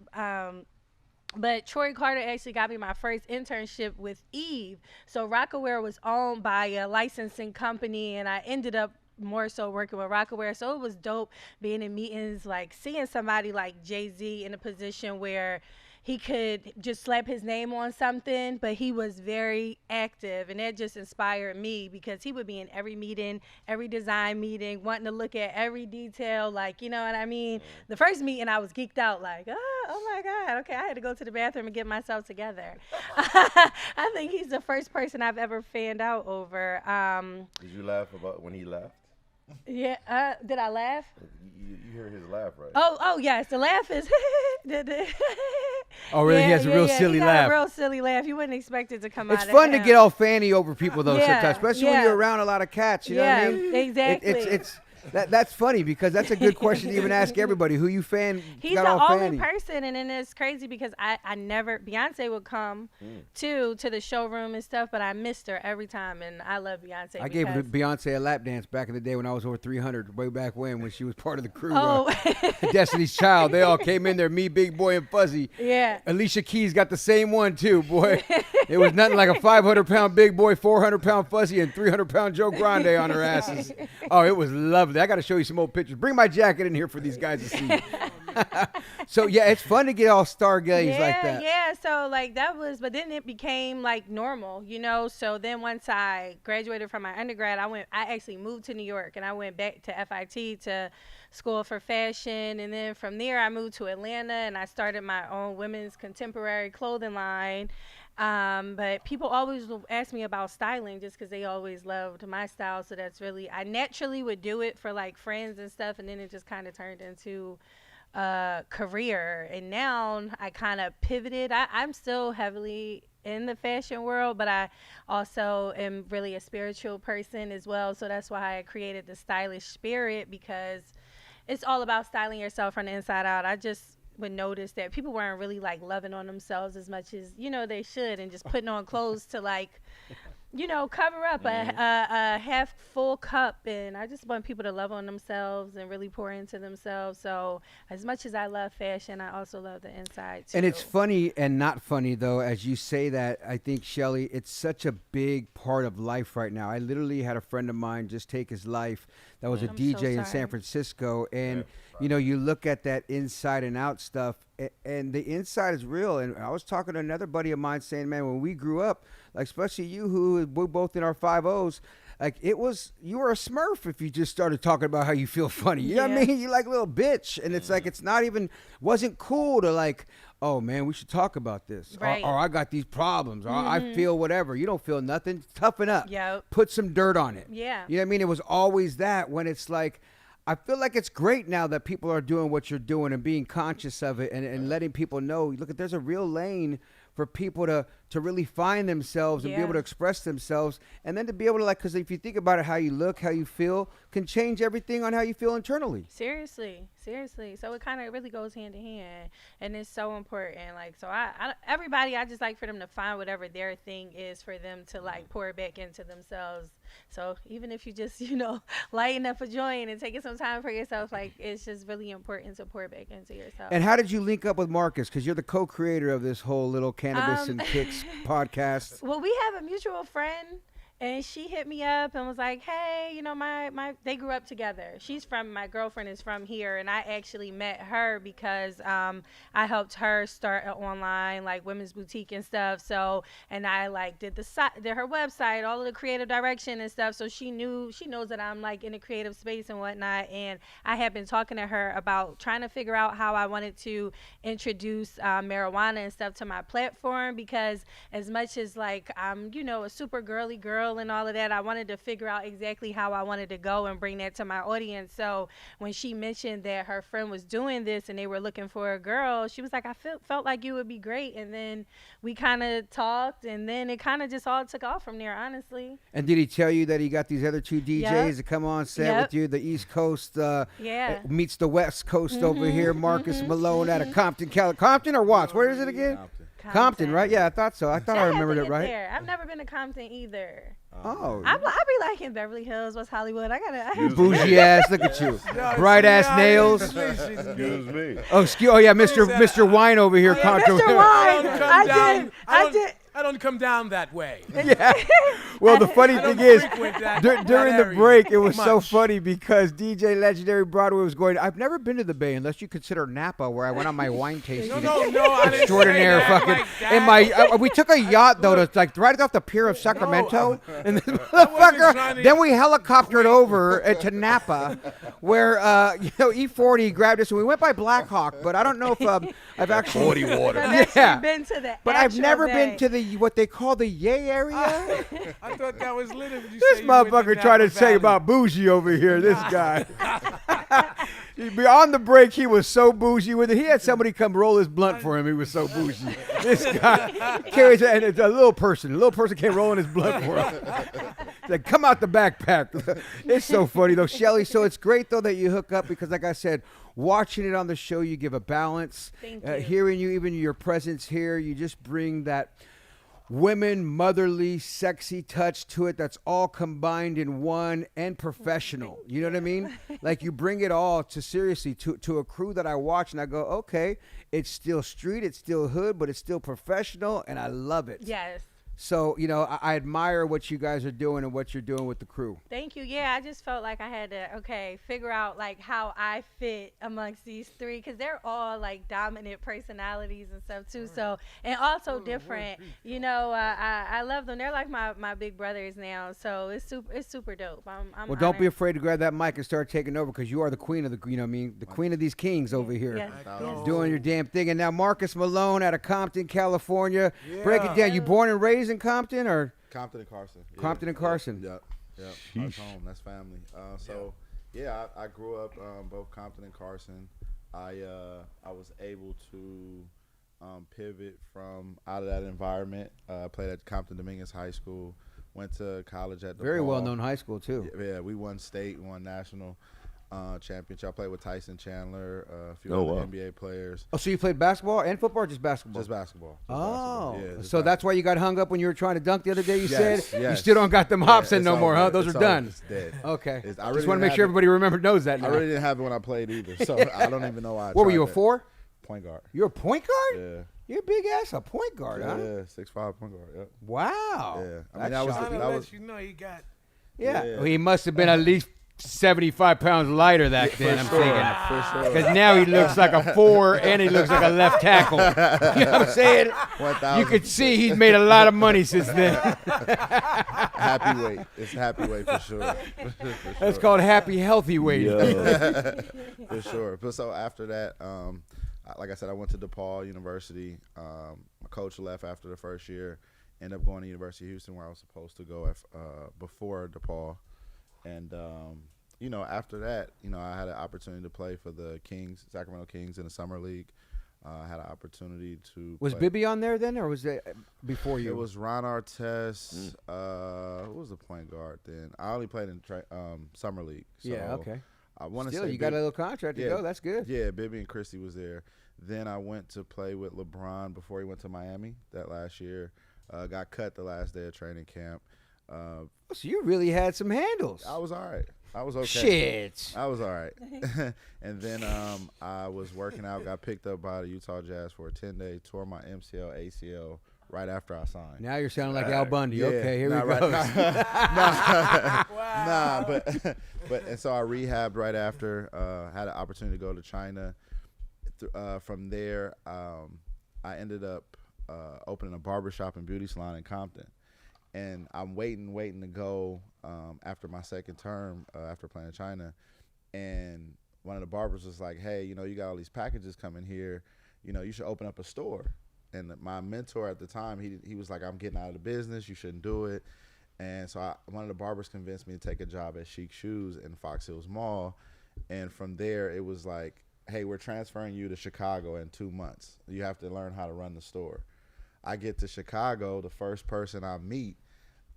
But Troy Carter actually got me my first internship with Eve. So Rockaware was owned by a licensing company, and I ended up more so working with Rockaware. So it was dope being in meetings, like seeing somebody like Jay-Z in a position where he could just slap his name on something, but he was very active, and that just inspired me because he would be in every meeting, every design meeting, wanting to look at every detail, like, you know what I mean? The first meeting, I was geeked out, like, oh my God, okay, I had to go to the bathroom and get myself together. I think he's the first person I've ever fanned out over. Did you laugh about when he laughed? Yeah, did I laugh? You hear his laugh, right? Oh yes, the laugh is. Oh really? He has a real silly laugh. A real silly laugh. You wouldn't expect it to come out. It's fun to get all fanny over people though sometimes, especially when you're around a lot of cats. You know what I mean? Exactly. It's that's funny because that's a good question to even ask everybody who you fan. He's the only person, and then it's crazy because I never, Beyonce would come to the showroom and stuff, but I missed her every time, and I love Beyonce. I gave Beyonce a lap dance back in the day when I was over 300, way back when she was part of the crew. Destiny's Child. They all came in there, me, Big Boy, and Fuzzy. Yeah. Alicia Keys got the same one too, boy. It was nothing like a 500-pound Big Boy, 400-pound Fuzzy, and 300-pound Joe Grande on her asses. Oh, it was lovely. I got to show you some old pictures. Bring my jacket in here for these guys to see. So yeah, it's fun to get all stargazed like that. Yeah, so like that was, but then it became like normal, you know. So then once I graduated from my undergrad, I actually moved to New York, and I went back to FIT to school for fashion, and then from there I moved to Atlanta, and I started my own women's contemporary clothing line. But people always ask me about styling just because they always loved my style. So that's really, I naturally would do it for like friends and stuff, and then it just kind of turned into career. And now I kind of pivoted. I'm still heavily in the fashion world, but I also am really a spiritual person as well. So that's why I created the Stylish Spirit, because it's all about styling yourself from the inside out. I just would notice that people weren't really like loving on themselves as much as, you know, they should, and just putting on clothes to like, you know, cover up a half full cup. And I just want people to love on themselves and really pour into themselves. So as much as I love fashion, I also love the inside too. And it's funny and not funny, though, as you say that. I think, Shelly, it's such a big part of life right now. I literally had a friend of mine just take his life that was a I'm DJ so in San sorry. Francisco. And, you know, you look at that inside and out stuff, and the inside is real. And I was talking to another buddy of mine saying, man, when we grew up, like especially you, who we're both in our 5-0s, like it was, you were a Smurf if you just started talking about how you feel funny. You know what I mean? You like a little bitch. And it's like, it's not even, wasn't cool to like, oh man, we should talk about this. Right. Or I got these problems. Or I feel whatever. You don't feel nothing. Toughen up. Yep. Put some dirt on it. Yeah. You know what I mean? It was always that. When it's like, I feel like it's great now that people are doing what you're doing and being conscious of it, and letting people know, look, there's a real lane for people to really find themselves and be able to express themselves, and then to be able to, like, because if you think about it, how you look, how you feel can change everything on how you feel internally. Seriously. So it kind of really goes hand in hand, and it's so important. Like, so everybody, I just like for them to find whatever their thing is for them to like pour it back into themselves. So even if you just, you know, lighting up a joint and taking some time for yourself, like it's just really important to pour back into yourself. And how did you link up with Marcus? Because you're the co-creator of this whole little Cannabis and Kicks podcast. Well, we have a mutual friend, and she hit me up and was like, hey, you know, they grew up together. My girlfriend is from here, and I actually met her because I helped her start an online, like, women's boutique and stuff. So, and I, like, did her website, all of the creative direction and stuff. So she knows that I'm, like, in a creative space and whatnot. And I had been talking to her about trying to figure out how I wanted to introduce marijuana and stuff to my platform, because as much as, like, I'm, you know, a super girly girl and all of that, I wanted to figure out exactly how I wanted to go and bring that to my audience. So when she mentioned that her friend was doing this and they were looking for a girl, she was like, I felt like you would be great. And then we kind of talked, and then it kind of just all took off from there, honestly. And did he tell you that he got these other two DJs to come on set with you? The East Coast meets the West Coast over here. Marcus Malone out of Compton, Compton or Watts? Where is it again? Compton, right? Yeah, I thought so. I thought I remembered it right. I've never been to Compton either. Oh. I be like in Beverly Hills, West Hollywood. You bougie ass. Look at you. Bright ass nails. Excuse me. Oh, Mr. Wine over here. Mr. Wine. I don't come down that way. Yeah. Well, the funny thing is, during the area break, it was so much. funny because DJ Legendary Broadway was going, I've never been to the Bay unless you consider Napa, where I went on my wine tasting. No, I didn't Extraordinaire say that fucking. like that. And we took a yacht, though, to like right off the pier of Sacramento. And this motherfucker, trying to- then we helicoptered over to Napa, where, E40 grabbed us, and we went by Black Hawk, but I don't know if I've actually. 40 water. I've Yeah. been to the But I've actual never Bay. been to the what they call the Yay area. I thought that was lit. If you This say you went motherfucker to trying to Napa say Valley. about bougie over here. This guy. Beyond the break, he was so bougie with it. He had somebody come roll his blunt for him. He was so bougie. This guy carries and it's a little person. A little person came rolling his blunt for him. Like, come out the backpack. It's so funny though, Shelly. So it's great though that you hook up because, like I said, watching it on the show, you give a balance. Thank you. Hearing you, even your presence here, you just bring that women, motherly, sexy touch to it that's all combined in one, and professional. You know what I mean? Like, you bring it all to a crew that I watch and I go, okay, it's still street, it's still hood, but it's still professional, and I love it. Yes. So, you know, I admire what you guys are doing and what you're doing with the crew. Thank you. Yeah, I just felt like I had to, figure out like how I fit amongst these three because they're all like dominant personalities and stuff too. So, and also different. You know, I love them. They're like my big brothers now. So it's super dope. I'm Well, don't be honored. afraid to grab that mic and start taking over because you are the queen of the, you know what I mean, the queen of these kings over here. Yes. Doing your damn thing. And now Marcus Malone out of Compton, California. Break it down. You born and raised in Compton or? Compton and Carson. Yeah. Compton and Carson. Yep. That's home. That's family. I grew up both Compton and Carson. I was able to pivot from out of that environment. Played at Compton Dominguez High School. Went to college at DePaul. Very well-known high school, too. Yeah, we won state, won national championship. I played with Tyson Chandler, a few Oh, other wow. NBA players. Oh, so you played basketball and football or just basketball? Just basketball. Oh, Yeah, just so that's why you got hung up when you were trying to dunk the other day, you said? Yes, You yes. still don't got them hops in it's no more, huh? over. Those It's are over. done. It's dead. Okay. I Just really want to didn't make have sure it- everybody knows that now. I really didn't have it when I played either, so I don't even know why. What were tried you, a that. 4? Point guard. You're a point guard? Yeah. You're a big ass, a point guard, huh? Yeah, 6'5" point guard. Yep. Wow. Yeah. I That's mean, that was shocking. that was you know he got. Yeah. Yeah. Well, he must have been at least 75 pounds lighter that then, I'm thinking. for sure. Because now he looks like a 4 and he looks like a left tackle. You know what I'm saying? 1,000. You could see he's made a lot of money since then. happy weight. It's happy weight for sure. That's called happy, healthy weight. Yo. For sure. But so after that, like I said, I went to DePaul University. My coach left after the first year. Ended up going to University of Houston where I was supposed to go before DePaul. And, after that, I had an opportunity to play for the Sacramento Kings in the Summer League. I had an opportunity to Was play. Bibby on there then, or was it before you? It was Ron Artest. Who was the point guard then? I only played in Summer League. So Yeah, okay. I want to Still, say you got a little contract to yeah. go. That's good. Yeah, Bibby and Christie was there. Then I went to play with LeBron before he went to Miami that last year. Got cut the last day of training camp. So you really had some handles. I was all right. I was okay. Shit. I was all right. And then I was working out, got picked up by the Utah Jazz for a 10-day, tore my MCL, ACL right after I signed. Now you're sounding like Al Bundy. Yeah, Okay, here nah, we right- go. Nah, but and so I rehabbed right after. Had an opportunity to go to China. From there, I ended up opening a barbershop and beauty salon in Compton. And I'm waiting to go after my second term after playing in China. And one of the barbers was like, hey, you got all these packages coming here. You should open up a store. And my mentor at the time, he was like, I'm getting out of the business. You shouldn't do it. And so one of the barbers convinced me to take a job at Chic Shoes in Fox Hills Mall. And from there, it was like, hey, we're transferring you to Chicago in 2 months. You have to learn how to run the store. I get to Chicago, the first person I meet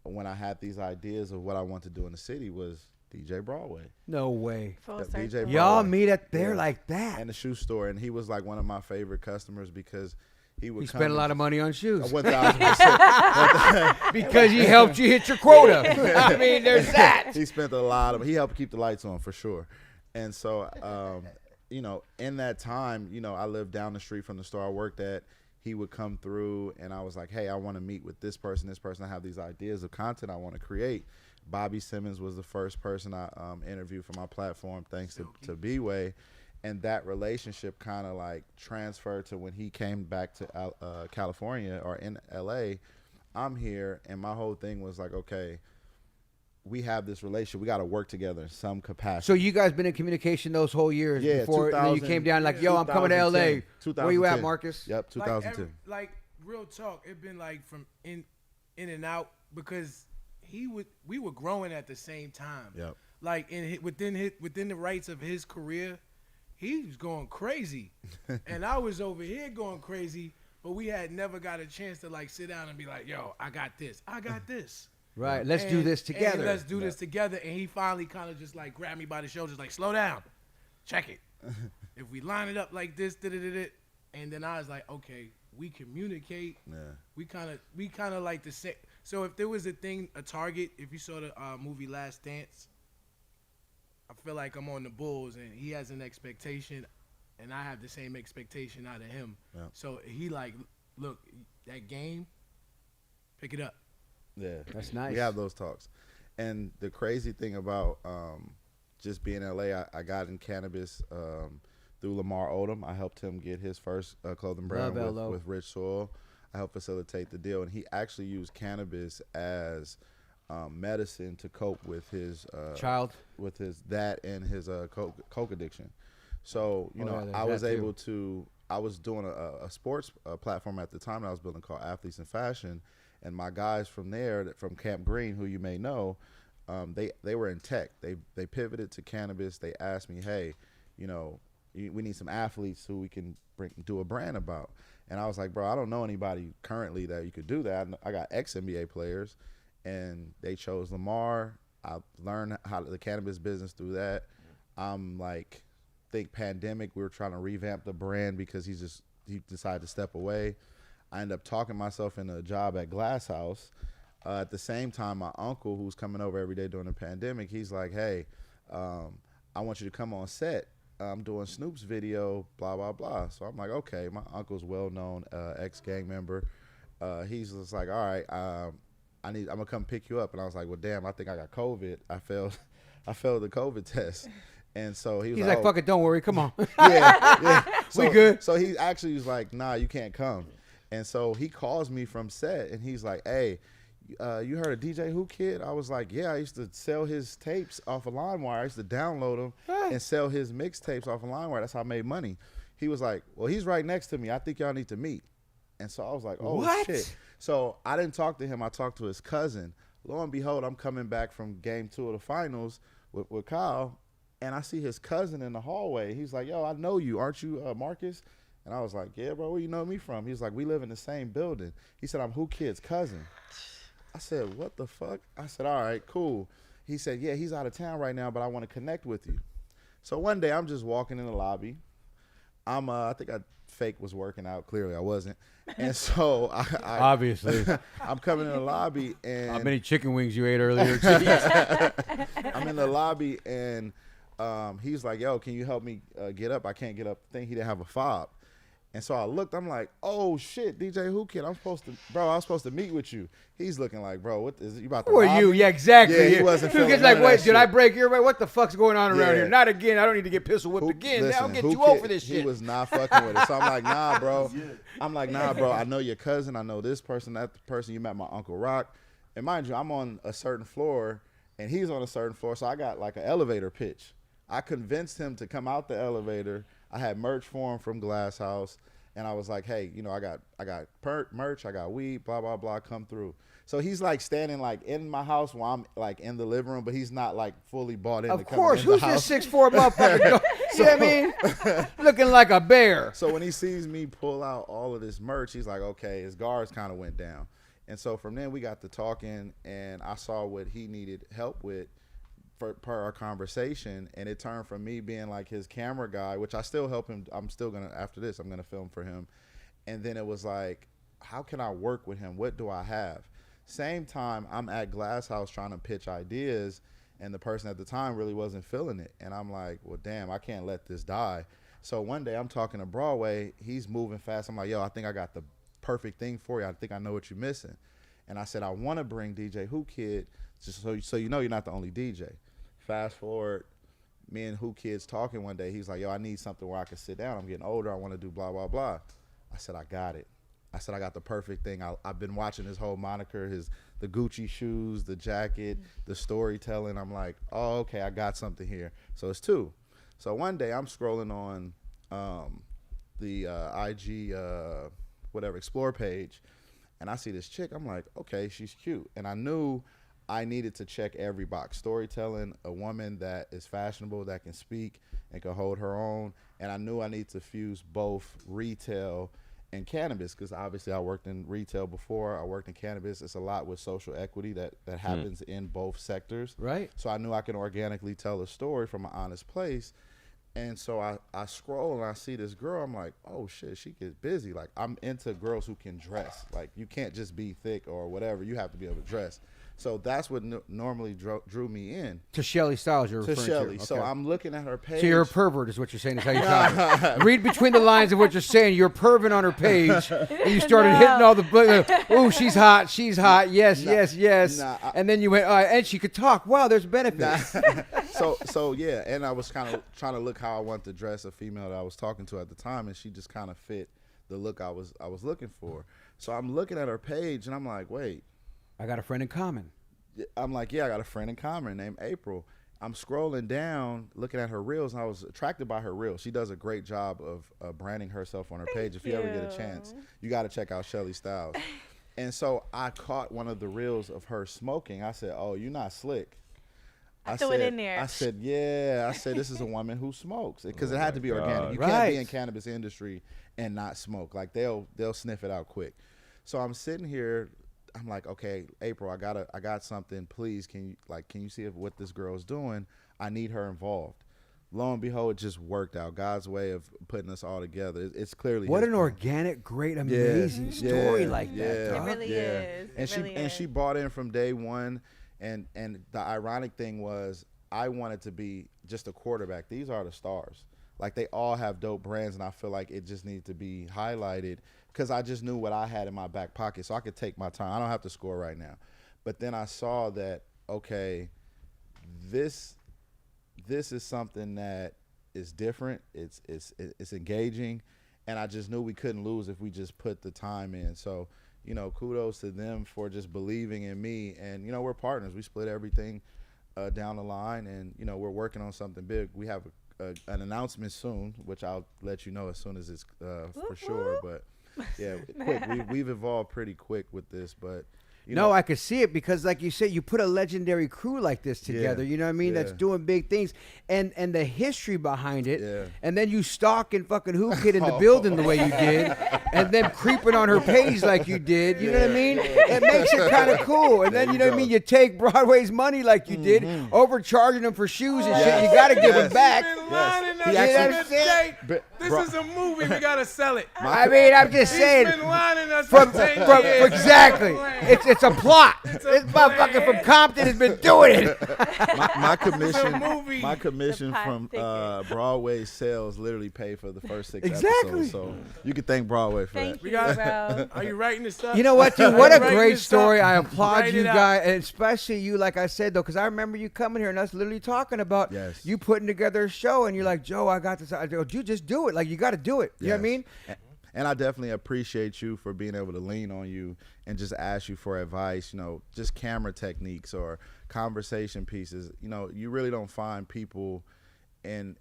when I had these ideas of what I want to do in the city was DJ Broadway. No way. Full Yeah, circle. DJ Broadway. Y'all meet at there Yeah. like that. And the shoe store. And he was like one of my favorite customers because he would He come spent a lot of money on shoes 1,000%. because he helped you hit your quota. I mean, there's that. He spent he helped keep the lights on for sure. And so, in that time, I lived down the street from the store I worked at. He would come through and I was like, hey, I want to meet with this person. I have these ideas of content I want to create. Bobby Simmons was the first person I interviewed for my platform, thanks to B-Way. And that relationship kind of like transferred to when he came back to California or in LA. I'm here, and my whole thing was like, okay, we have this relationship. We got to work together in some capacity. So you guys been in communication those whole years Yeah, before and then you 2000 came down like, yo, I'm coming to LA. 2010. Where you at, Marcus? Yep, 2010. Like real talk, it been like from in and out because we were growing at the same time. Yep. Like within the rights of his career, he was going crazy, and I was over here going crazy. But we had never got a chance to like sit down and be like, yo, I got this. Right, let's do And- this together. and let's do this together. And he finally kind of just like grabbed me by the shoulders, like, slow down, check it. If we line it up like this, and then I was like, okay, we communicate. Yeah. We kind of like the same. So if there was a target, if you saw the movie Last Dance, I feel like I'm on the Bulls, and he has an expectation, and I have the same expectation out of him. Yeah. So he like, look, that game, Pick it up. Yeah, That's nice. We have those talks. And the crazy thing about just being in LA, I got in cannabis through Lamar Odom. I helped him get his first clothing brand with Rich Soil. I helped facilitate the deal, and he actually used cannabis as medicine to cope with his that and his coke addiction. So I was able to. I was doing a sports platform at the time that I was building called Athletes in Fashion, and my guys from there, from Camp Green, who you may know, they were in tech. They pivoted to cannabis. They asked me, hey, we need some athletes who we can do a brand about. And I was like, bro, I don't know anybody currently that you could do that. I got ex-NBA players, and they chose Lamar. I learned how the cannabis business through that. I'm like, think pandemic, we were trying to revamp the brand because he decided to step away. I ended up talking myself into a job at Glass House. At the same time, my uncle, who's coming over every day during the pandemic, he's like, hey, I want you to come on set. I'm doing Snoop's video, blah, blah, blah. So I'm like, okay. My uncle's well-known ex-gang member. He's just like, all right, I'm gonna come pick you up. And I was like, well, damn, I think I got COVID. I failed the COVID test. And so he's like, fuck it, don't worry, come on. yeah. So, we good. So he actually was like, nah, you can't come. And so he calls me from set, and he's like, hey, you heard of DJ Whoo Kid? I was like, yeah, I used to sell his tapes off of LimeWire. I used to download them and sell his mixtapes off of LimeWire. That's how I made money. He was like, well, he's right next to me. I think y'all need to meet. And so I was like, oh, what? Shit. So I didn't talk to him. I talked to his cousin. Lo and behold, I'm coming back from game 2 of the finals with Kyle, and I see his cousin in the hallway. He's like, yo, I know you. Aren't you Marcus? And I was like, yeah, bro, where you know me from? He's like, we live in the same building. He said, I'm Whoo Kid's cousin. I said, what the fuck? I said, all right, cool. He said, yeah, he's out of town right now, but I want to connect with you. So one day I'm just walking in the lobby. I think I fake was working out. Clearly I wasn't. And so I obviously I'm coming in the lobby, and how many chicken wings you ate earlier? I'm in the lobby, and he's like, yo, can you help me get up? I can't get up. I think he didn't have a fob. And so I looked, I'm like, oh shit, DJ Whoo Kid, I was supposed to meet with you. He's looking like, bro, what is it? You about to Who are rob you? me? Yeah, exactly. Yeah, he wasn't feeling Kid's none like, of that wait, did shit. I break your way? What the fuck's going on around Yeah. here? Not again. I don't need to get pistol whipped again. Now I'm getting too old for this shit. He was not fucking with it. So I'm like, nah, bro. I'm like, nah, bro. I know your cousin. I know this person, that person. You met my Uncle Rock. And mind you, I'm on a certain floor, and he's on a certain floor. So I got like an elevator pitch. I convinced him to come out the elevator. I had merch for him from Glass House. And I was like, hey, I got merch, I got weed, blah, blah, blah, come through. So he's like standing like in my house while I'm like in the living room, but he's not like fully bought in. Of to come course, in who's the house. this 6'4" motherfucker? You know what I mean? Looking like a bear. So when he sees me pull out all of this merch, he's like, okay, his guards kind of went down. And so from then we got to talking, and I saw what he needed help with per our conversation, and it turned from me being like his camera guy, which I still help him. I'm still gonna, after this, I'm gonna film for him. And then it was like, how can I work with him? What do I have? Same time, I'm at Glass House trying to pitch ideas, and the person at the time really wasn't feeling it. And I'm like, well, damn, I can't let this die. So one day I'm talking to Broadway. He's moving fast. I'm like, yo, I think I got the perfect thing for you. I think I know what you're missing. And I said, I want to bring DJ Whoo Kid, just so you know you're not the only DJ. Fast forward, me and Whoo Kid's talking one day. He's like, yo, I need something where I can sit down. I'm getting older. I want to do blah, blah, blah. I said, I got it. I said, I got the perfect thing. I've been watching his whole moniker, the Gucci shoes, the jacket, the storytelling. I'm like, oh, okay, I got something here. So it's 2. So one day I'm scrolling on the IG, Explore page, and I see this chick. I'm like, okay, she's cute. And I knew I needed to check every box. Storytelling, a woman that is fashionable, that can speak and can hold her own. And I knew I need to fuse both retail and cannabis, because obviously I worked in retail before. I worked in cannabis. It's a lot with social equity that happens in both sectors. Right. So I knew I can organically tell a story from an honest place. And so I scroll and I see this girl. I'm like, oh shit, she gets busy. Like, I'm into girls who can dress. Like, you can't just be thick or whatever. You have to be able to dress. So that's what normally drew me in. To Shelly Styles, you're To referring Shelly. to. So Okay. I'm looking at her page. So you're a pervert, is what you're saying. Is how you talk. Read between the lines of what you're saying. You're perving on her page, and you started hitting all the. Oh, she's hot. She's hot. Yes, yes. And then you went, and she could talk. Wow, there's benefits. So yeah, and I was kind of trying to look how I wanted to dress a female that I was talking to at the time, and she just kind of fit the look I was looking for. So I'm looking at her page, and I'm like, wait. I got a friend in common. I'm like, yeah, I got a friend in common named April. I'm scrolling down, looking at her reels, and I was attracted by her reels. She does a great job of branding herself on her page. If you ever get a chance, you got to check out Shelly Styles. And so I caught one of the reels of her smoking. I said, oh, you're not slick. I threw it in there. I said, yeah. I said, this is a woman who smokes. Because it had to be organic. You Right. can't be in cannabis industry and not smoke. Like, they'll sniff it out quick. So I'm sitting here. I'm like, okay, April, I got something. Please, can you see what this girl's doing? I need her involved. Lo and behold, it just worked out. God's way of putting us all together. It's clearly What his an plan. organic, great, amazing story like that. It dog. really is. And she bought in from day one. And the ironic thing was, I wanted to be just a quarterback. These are the stars. Like, they all have dope brands, and I feel like it just needs to be highlighted because I just knew what I had in my back pocket, so I could take my time. I don't have to score right now. But then I saw that, okay, this is something that is different. It's engaging, and I just knew we couldn't lose if we just put the time in. So, kudos to them for just believing in me. And, we're partners. We split everything down the line, and, we're working on something big. We have an announcement soon, which I'll let you know as soon as it's for sure. But, yeah, quick. We've evolved pretty quick with this, but. I could see it because, like you said, you put a legendary crew like this together. You know what I mean? Yeah. That's doing big things, and the history behind it. Yeah. And then you stalking fucking Whoo Kid in the building the way you did, and then creeping on her page like you did. You know what I mean? It makes it kind of cool. And then you know what I mean? You take Broadway's money like you did, overcharging them for shoes and shit. You got to give them back. He actually- This is a movie. We gotta sell it. I mean, I'm just saying. He's been lining us From, for 10 from years. exactly, it's a plot. This motherfucker from Compton has been doing it. my commission, movie. my commission The pot from ticket. Broadway sales literally paid for the first 6 Exactly. episodes. So you can thank Broadway for Thank that. you, We got- bro. Are you writing this up? You know what, dude? What a Writing great this story. up. I applaud Write you it out. guys, and especially you, like I said, though, because I remember you coming here and us literally talking about Yes. you putting together a show, and you're like, Joe, I got this. I go, you just do it. Like, you got to do it. You know what I mean? And I definitely appreciate you for being able to lean on you and just ask you for advice, just camera techniques or conversation pieces. You really don't find people in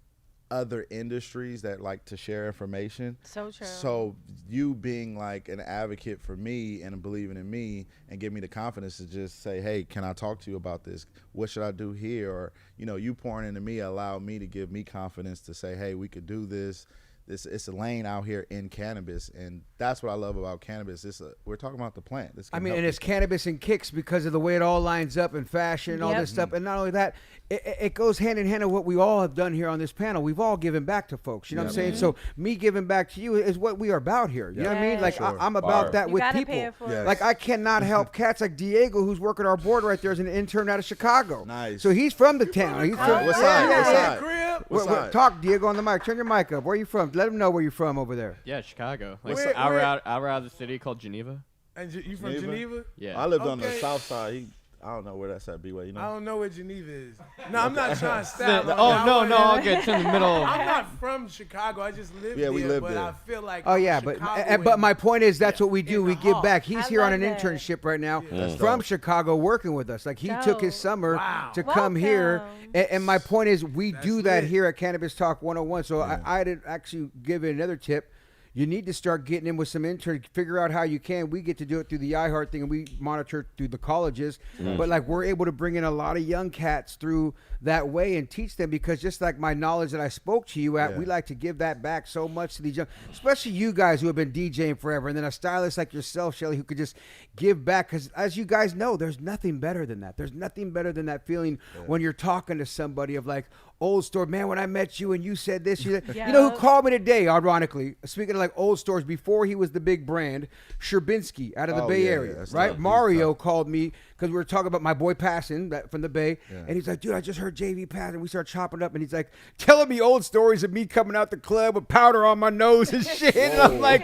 other industries that like to share information. So true. So you being like an advocate for me and believing in me and give me the confidence to just say, hey, can I talk to you about this? What should I do here? Or, you pouring into me allowed me to give me confidence to say, hey, we could do this. It's a lane out here in cannabis, and that's what I love about cannabis. We're talking about the plant. This I can mean, help and it's cannabis and kicks because of the way it all lines up and fashion and all Yep. this stuff. And not only that, it goes hand in hand with what we all have done here on this panel. We've all given back to folks. You know what I'm saying? So me giving back to you is what we are about here. You know what I mean? Like, Sure. I'm about Fire. that You with gotta people. pay it forward. Yes. Like, I cannot help cats like Diego, who's working our board right there as an intern out of Chicago. Nice. So he's from the town. He's from What side? What side? Crib? What side? Talk, Diego, on the mic. Turn your mic up. Where you from? Let him know where you're from over there. Yeah, Chicago. Like Where- hour where- out of the city called Geneva. And you from Geneva? Geneva? Yeah. I lived on the Okay. south side. I don't know where that's at, B-Way. I don't know where Geneva is. No, I'm not trying to stop. Oh no, all good. It's in the middle. I'm not from Chicago. I just live Yeah, there. we live but there. I feel like Oh I'm yeah, a but Chicagoan. my point is that's what we do. in We the give heart. back. He's I here on love an that. internship right now That's from dope. Chicago, working with us. Like he took his Dope. summer Wow. to come here, Welcome. and my point is we That's do that lit. here at Cannabis Talk 101. So I did actually give it another tip. You need to start getting in with some interns, figure out how you can. We get to do it through the iHeart thing, and we monitor through the colleges. But like we're able to bring in a lot of young cats through that way and teach them, because just like my knowledge that I spoke to you at, Yeah. we like to give that back so much to these young, especially you guys who have been DJing forever, and then a stylist like yourself, Shelly, who could just give back. Because as you guys know, there's nothing better than that. There's nothing better than that feeling when you're talking to somebody of like, old story. Man, when I met you and you said this, you know who called me today, ironically, speaking of like old stories, before he was the big brand, Sherbinski out of the Bay Area, that's right? tough. Mario called me because we were talking about my boy passing from the Bay. And he's like, dude, I just heard JV pass. And we start chopping up. And he's like, telling me old stories of me coming out the club with powder on my nose and shit. And I'm like,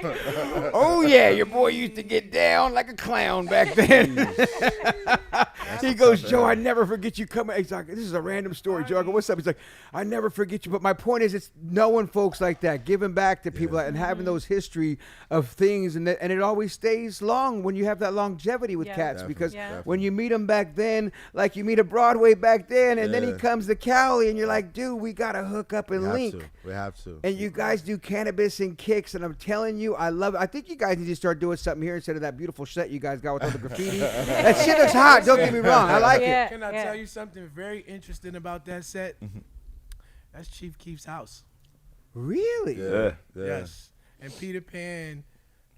oh, yeah, your boy used to get down like a clown back then. He goes, Joe, I never forget you coming. He's like, this is a random story, Joe. I go, what's up? He's like, I never forget you. But my point is, it's knowing folks like that, giving back to people and having those history of things. And it always stays long when you have that longevity with cats. Because when you meet him back then, like you meet a Broadway back then, and then he comes to Cali, and you're like, dude, we got to hook up and link. We have to. And you guys do Cannabis and Kicks, and I'm telling you, I love it. I think you guys need to start doing something here instead of that beautiful set you guys got with all the graffiti. That shit looks hot. Don't get me wrong. I like it. Can I tell you something very interesting about that set? That's Chief Keef's house. Really? Yeah. Yes. And Peter Pan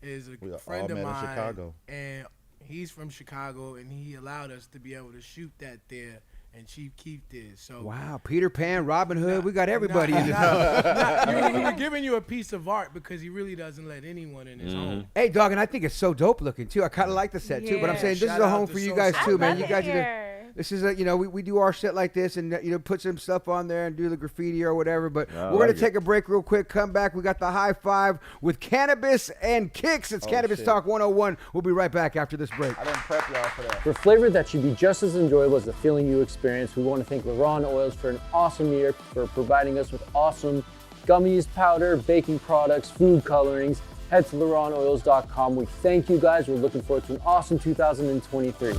is a friend of mine. Chicago. And he's from Chicago, and he allowed us to be able to shoot that there, and Chief Keef did. So wow, Peter Pan, Robin Hood, we got everybody in this. We're giving you a piece of art because he really doesn't let anyone in his home. Hey, dog, and I think it's so dope looking too. I kind of like the set too, but I'm saying this is a home for you guys too, man. You guys need to. This is we do our shit like this and put some stuff on there and do the graffiti or whatever. But we're gonna take a break real quick. Come back. We got the high five with Cannabis and Kicks. It's Cannabis Talk 101. We'll be right back after this break. I didn't prep y'all for that. For flavor that should be just as enjoyable as the feeling you experience, we want to thank LaRon Oils for an awesome year, for providing us with awesome gummies, powder, baking products, food colorings. Head to LaRonOils.com. We thank you guys. We're looking forward to an awesome 2023.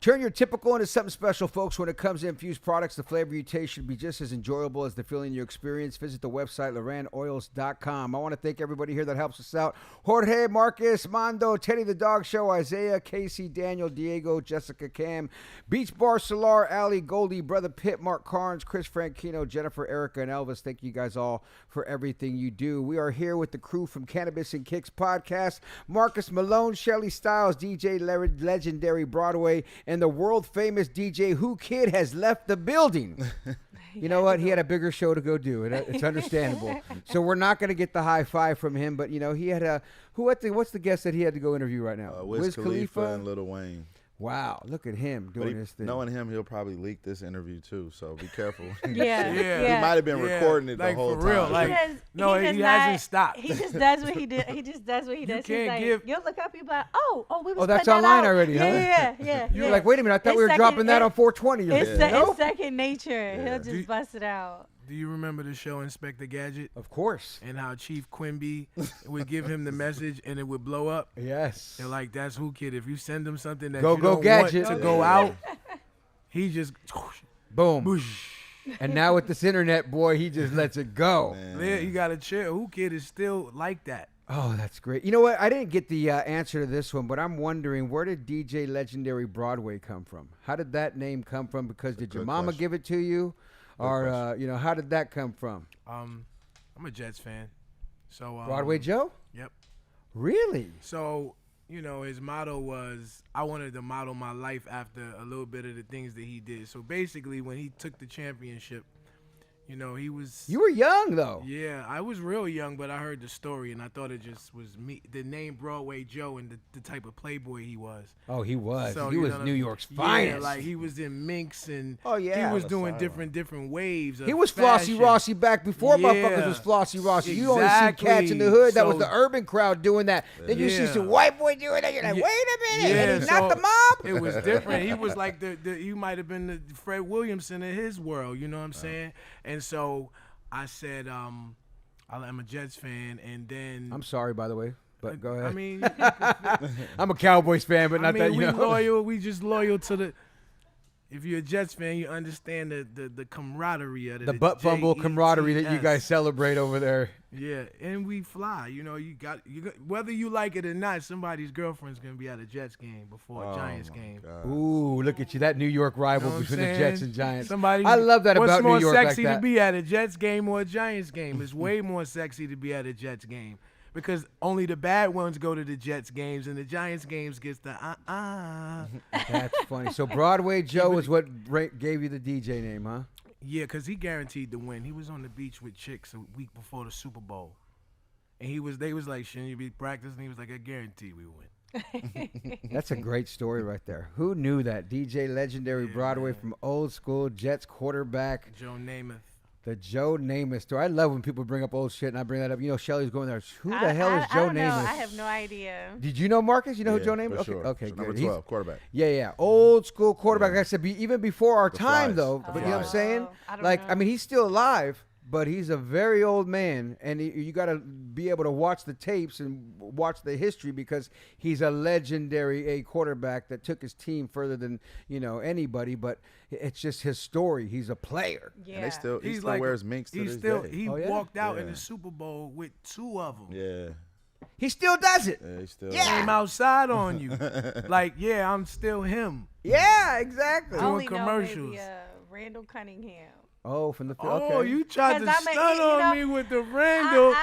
Turn your typical into something special, folks. When it comes to infused products, the flavor you taste should be just as enjoyable as the feeling you experience. Visit the website, LaRanOils.com. I want to thank everybody here that helps us out. Jorge, Marcus, Mondo, Teddy the Dog Show, Isaiah, Casey, Daniel, Diego, Jessica, Cam, Beach Bar, Solar, Ali, Goldie, Brother Pitt, Mark Carnes, Chris Franchino, Jennifer, Erica, and Elvis. Thank you guys all for everything you do. We are here with the crew from Cannabis and Kicks podcast. Marcus Malone, Shelly Styles, DJ Legendary Broadway, and the world-famous DJ Whoo Kid has left the building. You know what? He had a bigger show to go do. It's understandable. So we're not going to get the high five from him. But, he had a – what's the guest that he had to go interview right now? Wiz Khalifa and Lil Wayne. Wow, look at him doing this thing. Knowing him, he'll probably leak this interview too, so be careful. Yeah. He might have been recording it the whole for real, time. He hasn't stopped. He just does what he did. He just does what he does. He's like, you'll look up, you'll be like, we was that's putting that online out. already, huh? Yeah. You're like, wait a minute, I thought we were dropping that on 420. It's second nature. He'll just bust it out. Do you remember the show Inspector Gadget? Of course. And how Chief Quimby would give him the message and it would blow up? Yes. They're like, that's Whoo Kid. If you send him something that go you don't gadget. want to go out, he just boom. Boosh. And now with this internet, boy, he just lets it go. Yeah, you got to chill. Whoo Kid is still like that. Oh, that's great. You know what? I didn't get the answer to this one, but I'm wondering, where did DJ Legendary Broadway come from? How did that name come from? Because did your mama give it to you? Or, how did that come from? I'm a Jets fan. So Broadway Joe? Yep. Really? So, his motto was, I wanted to model my life after a little bit of the things that he did. So basically, when he took the championship, he was... You were young, though. Yeah, I was real young, but I heard the story, and I thought it just was me, the name Broadway Joe and the type of playboy he was. Oh, he was. So, he was New York's finest. Yeah, like he was in minks, and he was doing different waves of He was fashion. Flossy Rossi back before motherfuckers was Flossy Rossi. You only see cats in the hood. That was the urban crowd doing that. Then you see some white boy doing that. You're like, wait a minute. And he's not the mob? It was different. He was like he might have been the Fred Williamson in his world. You know what I'm saying? And so I said, I'm a Jets fan, and then... I'm sorry, by the way, but go ahead. I mean... I'm a Cowboys fan, but not that, loyal. We just loyal to the... If you're a Jets fan, you understand the camaraderie of it. The butt fumble camaraderie that you guys celebrate over there. Yeah, and we fly. You whether you like it or not, somebody's girlfriend's going to be at a Jets game before a Giants game. God. Ooh, look at you. That New York rival between the Jets and Giants. I love that about New York. What's more sexy like that. to be at a Jets game or a Giants game? It's way more sexy to be at a Jets game because only the bad ones go to the Jets games, and the Giants games gets the That's funny. So Broadway Joe is what gave you the DJ name, huh? Yeah, because he guaranteed the win. He was on the beach with chicks a week before the Super Bowl. And they was like, shouldn't you be practicing? He was like, I guarantee we win. That's a great story right there. Who knew that? DJ legendary Broadway from old school Jets quarterback. Joe Namath. The Joe Namath story. I love when people bring up old shit and I bring that up. You know, Shelly's going there. Who the hell is I Joe don't know. Namath? I have no idea. Did you know Marcus? You know who Yeah, Joe Namath? for Okay, sure. okay, So good. number 12, quarterback. Yeah. Old school quarterback. Yeah. Like I said, even before our The time, Flies. though. The But you know what I'm Flies. saying? I don't Like, know. I mean, he's still alive, but he's a very old man, and you got to be able to watch the tapes and watch the history because he's a legendary quarterback that took his team further than anybody. But it's just his story. He's a player. Yeah. And he He's still like wears minks to this day. He Oh, yeah? walked out in Yeah. the Super Bowl with 2 of them. Yeah. He still does it. Yeah, he still. Came outside on you. Like, yeah, I'm still him. Yeah, exactly. I only doing know commercials. maybe, Randall Cunningham. Oh, from the Oh, okay. you tried to 'Cause I'm stun on me with the Randall.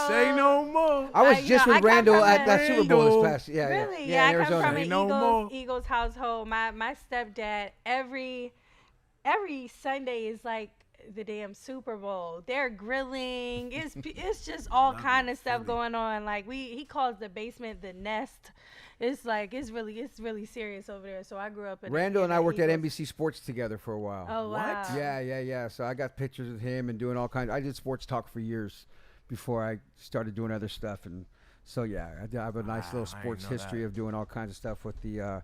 Say no more. I was you just know, I with come Randall from at a- that Super Bowl Randall. this past. Yeah, Really? yeah, Yeah, in I come Arizona. from an Say no more. Eagles household. My stepdad every Sunday is like the damn Super Bowl. They're grilling. It's just all kind of stuff going on. Like he calls the basement the nest. It's like it's really serious over there. So I grew up in Randall and I worked at Eagles. NBC Sports together for a while. Oh wow. Yeah. So I got pictures of him and doing all kinds. I did sports talk for years before I started doing other stuff, and so yeah, I have a nice little Wow, I sports didn't know history that. of doing all kinds of stuff with the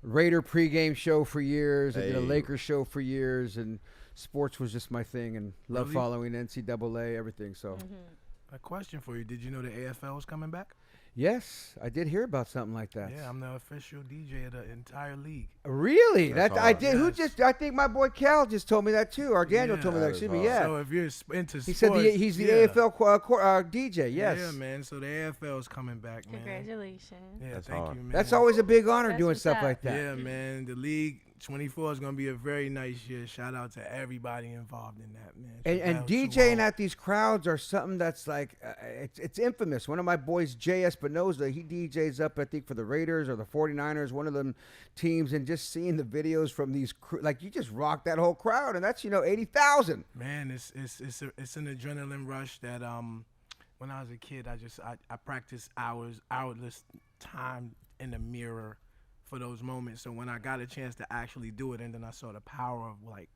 Raider pregame show for years. I did a Hey. Lakers show for years, and sports was just my thing, and love Really? following NCAA, everything. So A question for you. Did you know the AFL was coming back? yes, I did hear about something like that. Yeah, I'm the official DJ of the entire league. Really? That's I hard. did. Who Yes. just? I think my boy Cal just told me that too. Or Daniel Yeah. told me that. That Excuse is me. Yeah. So if you're into He sports, said he's the yeah. AFL DJ. Yes. Yeah, man. So the AFL is coming back, man. Congratulations. Yeah, That's thank hard. you, man. That's always a big honor That's doing what's stuff up. like that. Yeah, man. The league 24 is gonna be a very nice year. Shout out to everybody involved in that, man. And Chappelle, DJing Chilom. at these crowds are something that's like it's infamous. One of my boys, Jay Espinoza, he DJs up I think for the Raiders or the 49ers, one of them teams, and just seeing the videos from these like you just rock that whole crowd, and that's 80,000. Man, it's an adrenaline rush that when I was a kid I practiced hourless time in the mirror for those moments. So when I got a chance to actually do it, and then I saw the power of like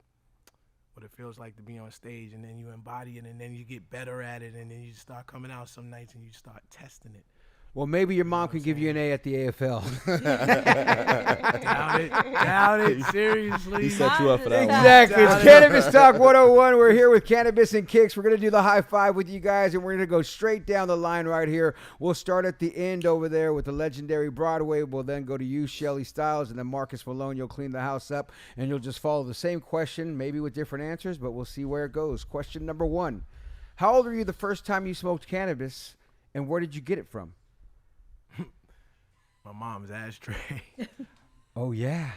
what it feels like to be on stage, and then you embody it, and then you get better at it, and then you start coming out some nights and you start testing it. Well, maybe your mom can give you an A at the AFL. Doubt it, seriously. He set you up for that one. Exactly. It's Doubt it. Cannabis Talk 101. We're here with Cannabis and Kicks. We're going to do the high five with you guys, and we're going to go straight down the line right here. We'll start at the end over there with the legendary Broadway. We'll then go to you, Shelly Styles, and then Marcus Malone. You'll clean the house up, and you'll just follow the same question, maybe with different answers, but we'll see where it goes. Question number 1. How old were you the first time you smoked cannabis, and where did you get it from? My mom's ashtray. Oh, yeah.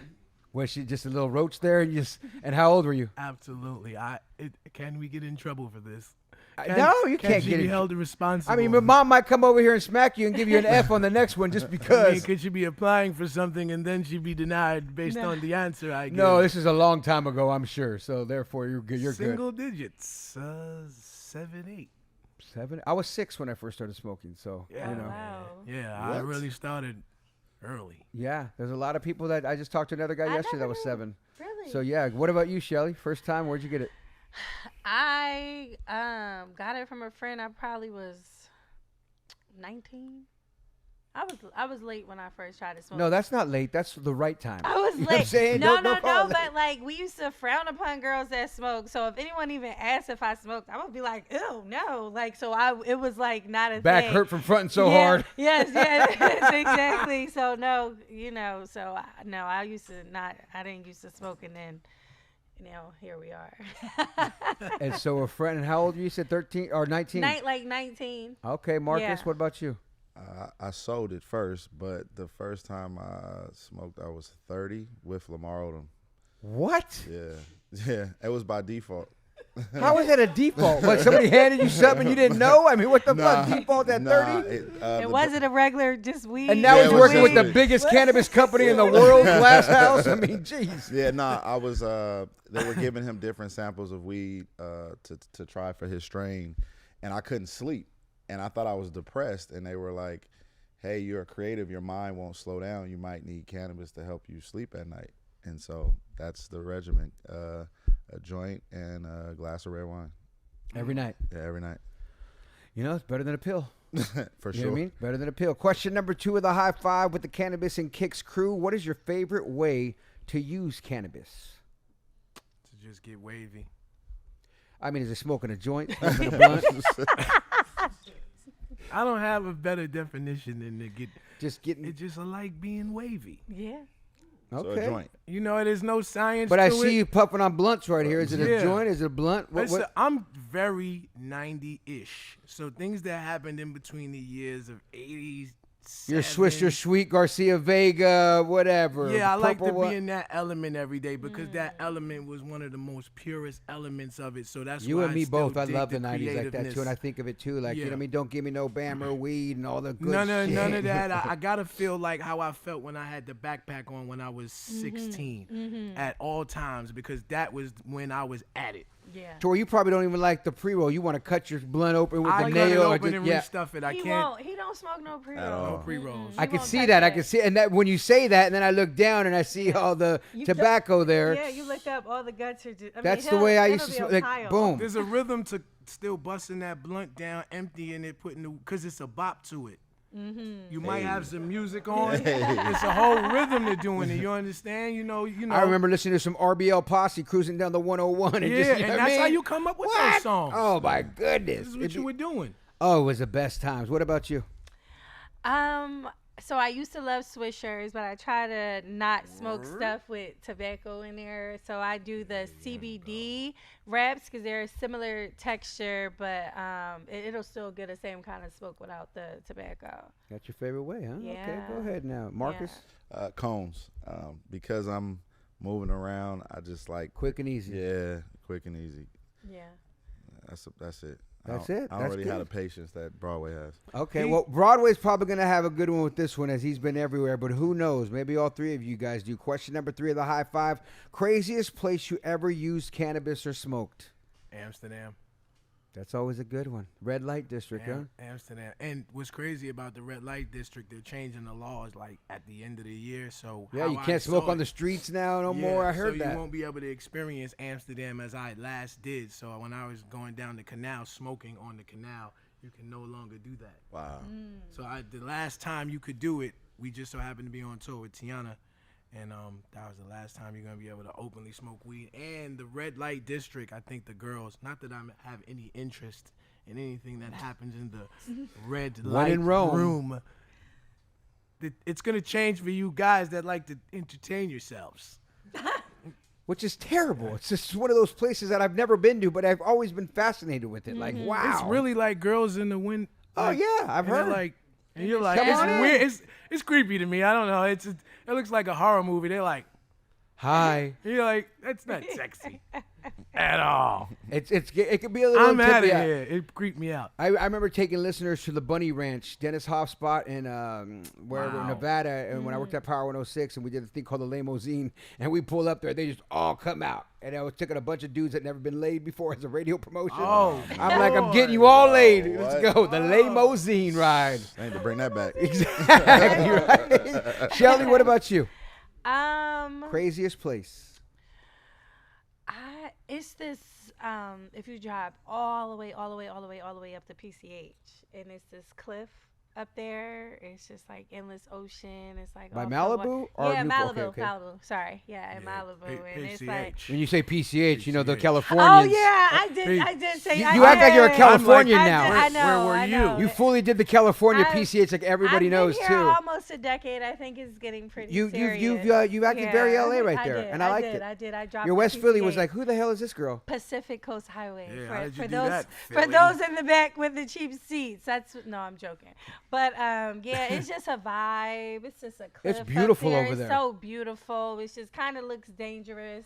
Was she just a little roach there? And how old were you? Absolutely. Can we get in trouble for this? No, you can't she get be in. held responsible? I mean, my mom might come over here and smack you and give you an F on the next one just I mean, because. could she be applying for something and then she'd be denied based on the answer I give? No, this is a long time ago, I'm sure. So therefore, you're good. You're Single digits. 7, 8. 7. I was 6 when I first started smoking. So Yeah. you know, Wow. Yeah, I really started early. yeah. There's a lot of people that I just talked to another guy I yesterday that never was knew. 7. Really? So yeah. What about you, Shelly? First time? Where'd you get it? I got it from a friend. I probably was 19. I was late when I first tried to smoke. No, that's not late. That's the right time. I was You know what I'm late. saying? No, Don't call it late. but like we used to frown upon girls that smoke. So if anyone even asked if I smoked, I would be like, ew, no. Like so it was like not a Back thing. hurt from fronting so Yeah, hard. Yes, exactly. So no, so I used to not. I didn't used to smoke, and then. Here we are. And so a friend. And how old were you? You said 13 or 19? Like 19. Okay, Marcus. Yeah. What about you? I sold it first, but the first time I smoked, I was 30 with Lamar Odom. What? Yeah, it was by default. How is that a default? Like somebody handed you something you didn't know? I mean, what the fuck? Default at 30? It wasn't a regular just weed. And now Yeah, he's it was working with just the weed. biggest cannabis company in the world, Glass House. I mean, jeez. Yeah, I was. They were giving him different samples of weed to try for his strain, and I couldn't sleep, and I thought I was depressed. And they were like, "Hey, you're a creative. Your mind won't slow down. You might need cannabis to help you sleep at night." And so that's the regimen: a joint and a glass of red wine. Every night. Yeah, every night. You know, it's better than a pill. For You sure. know what I mean? Better than a pill. Question number 2 of the High Five with the Cannabis and Kicks crew. What is your favorite way to use cannabis? To just get wavy. I mean, is it smoking a joint? Smoking a blunt? I don't have a better definition than to get. Just getting... It's just like being wavy. Yeah. So Okay. a joint. You know, there's no science. But to I it. see you puffing on blunts right here. Is it a Yeah. joint? Is it a blunt? I'm very 90-ish. So things that happened in between the years of 80s, Your Swisher Sweet, Garcia Vega, whatever. Yeah, I like to Purple be in that element every day because that element was one of the most purest elements of it. So that's You why and me I still both. I dig love the 90s like that creativeness. too, and I think of it too. Like, you know what I mean? Don't give me no Bammer weed and all the good shit. None of that. I gotta feel like how I felt when I had the backpack on when I was 16 at all times because that was when I was at it. Yeah. To where you probably don't even like the pre-roll. You want to cut your blunt open with I the cut nail. it or open just, and yeah. restuff it. I He can't. won't. He don't smoke no pre-roll. No pre-rolls. I can won't see touch that. I it. can see, and that when you say that, and then I look down and I see all the You tobacco there. Yeah, you looked up all the guts are just. That's the way I used to smoke. Like, boom. There's a rhythm to still busting that blunt down, emptying it, putting the because it's a bop to it. You might have some music on. It's a whole rhythm to doing it. You understand? You know. I remember listening to some RBL Posse cruising down the 101. And Yeah, just, you know and what I that's how mean? you come up with What? those songs. Oh my goodness! This is what you were doing. Oh, it was the best times. What about you? So I used to love Swishers, but I try to not smoke stuff with tobacco in there. So I do the CBD wraps because they're a similar texture, but it'll still get the same kind of smoke without the tobacco. That's your favorite way, huh? Okay, Yeah. go ahead now, Marcus. Cones. Because I'm moving around, I just like Quick and easy. Yeah, quick and easy. Yeah. That's it. That's I it. don't That's really have good. the patience that Broadway has. Okay, well, Broadway's probably going to have a good one with this one as he's been everywhere, but who knows? Maybe all three of you guys do. Question number 3 of the High Five. Craziest place you ever used cannabis or smoked? Amsterdam. That's always a good one. Red Light District, huh? Amsterdam. And what's crazy about the red light district, they're changing the laws like at the end of the year. So Yeah, how you I can't smoke saw on the it- streets now no Yeah, more. I heard so that. you won't be able to experience Amsterdam as I last did. So when I was going down the canal, smoking on the canal, you can no longer do that. Wow. So the last time you could do it, we just so happened to be on tour with Tiana. And that was the last time you're going to be able to openly smoke weed. And the red light district, I think the girls, not that I have any interest in anything that happens in the red One light in Rome. room, it's going to change for you guys that like to entertain yourselves. Which is terrible. It's just one of those places that I've never been to, but I've always been fascinated with it. Like, wow. It's really like girls in the wind. Oh, like, yeah, I've and they're heard. Like, and you're like, Come it's on in. weird. It's creepy to me. I don't know. It looks like a horror movie. They're like, Hi. you're like, that's not sexy at all. It could be a little I'm out of intimidating. here. It creeped me out. I remember taking listeners to the Bunny Ranch, Dennis Hofspot in wherever Wow. Nevada, and when I worked at Power 106, and we did a thing called the Limousine, and we pull up there, they just all come out, and I was taking a bunch of dudes that never been laid before as a radio promotion. Oh, I'm like, I'm getting you boy. all laid. What? Let's go, the Limousine ride. I need to bring that back. Exactly right. Shelly, what about you? Craziest place. It's this. If you drive all the way up to PCH, and it's this cliff up there. It's just like endless ocean. It's like By off the Malibu or yeah, Newport? Malibu, Okay. Malibu. Sorry, yeah, in Malibu, and it's like. When you say PCH, you know the PCH. Californians. Oh yeah, I did say. You I act like you're a did. Californian I now. did, I know. Where were I you? know. You fully did the California I've- PCH like everybody I've knows been here too. almost a decade. I think it's getting pretty You serious. acted very LA right I there, did, and I liked it. I did. I dropped. Your the West Philly was PCH. like, who the hell is this girl? Pacific Coast Highway Yeah, how did you for do those that, for Philly? those in the back with the cheap seats. That's no, I'm joking. But yeah, it's just a vibe. It's just a cliff. It's beautiful up there. over It's there. so beautiful. It just kind of looks dangerous.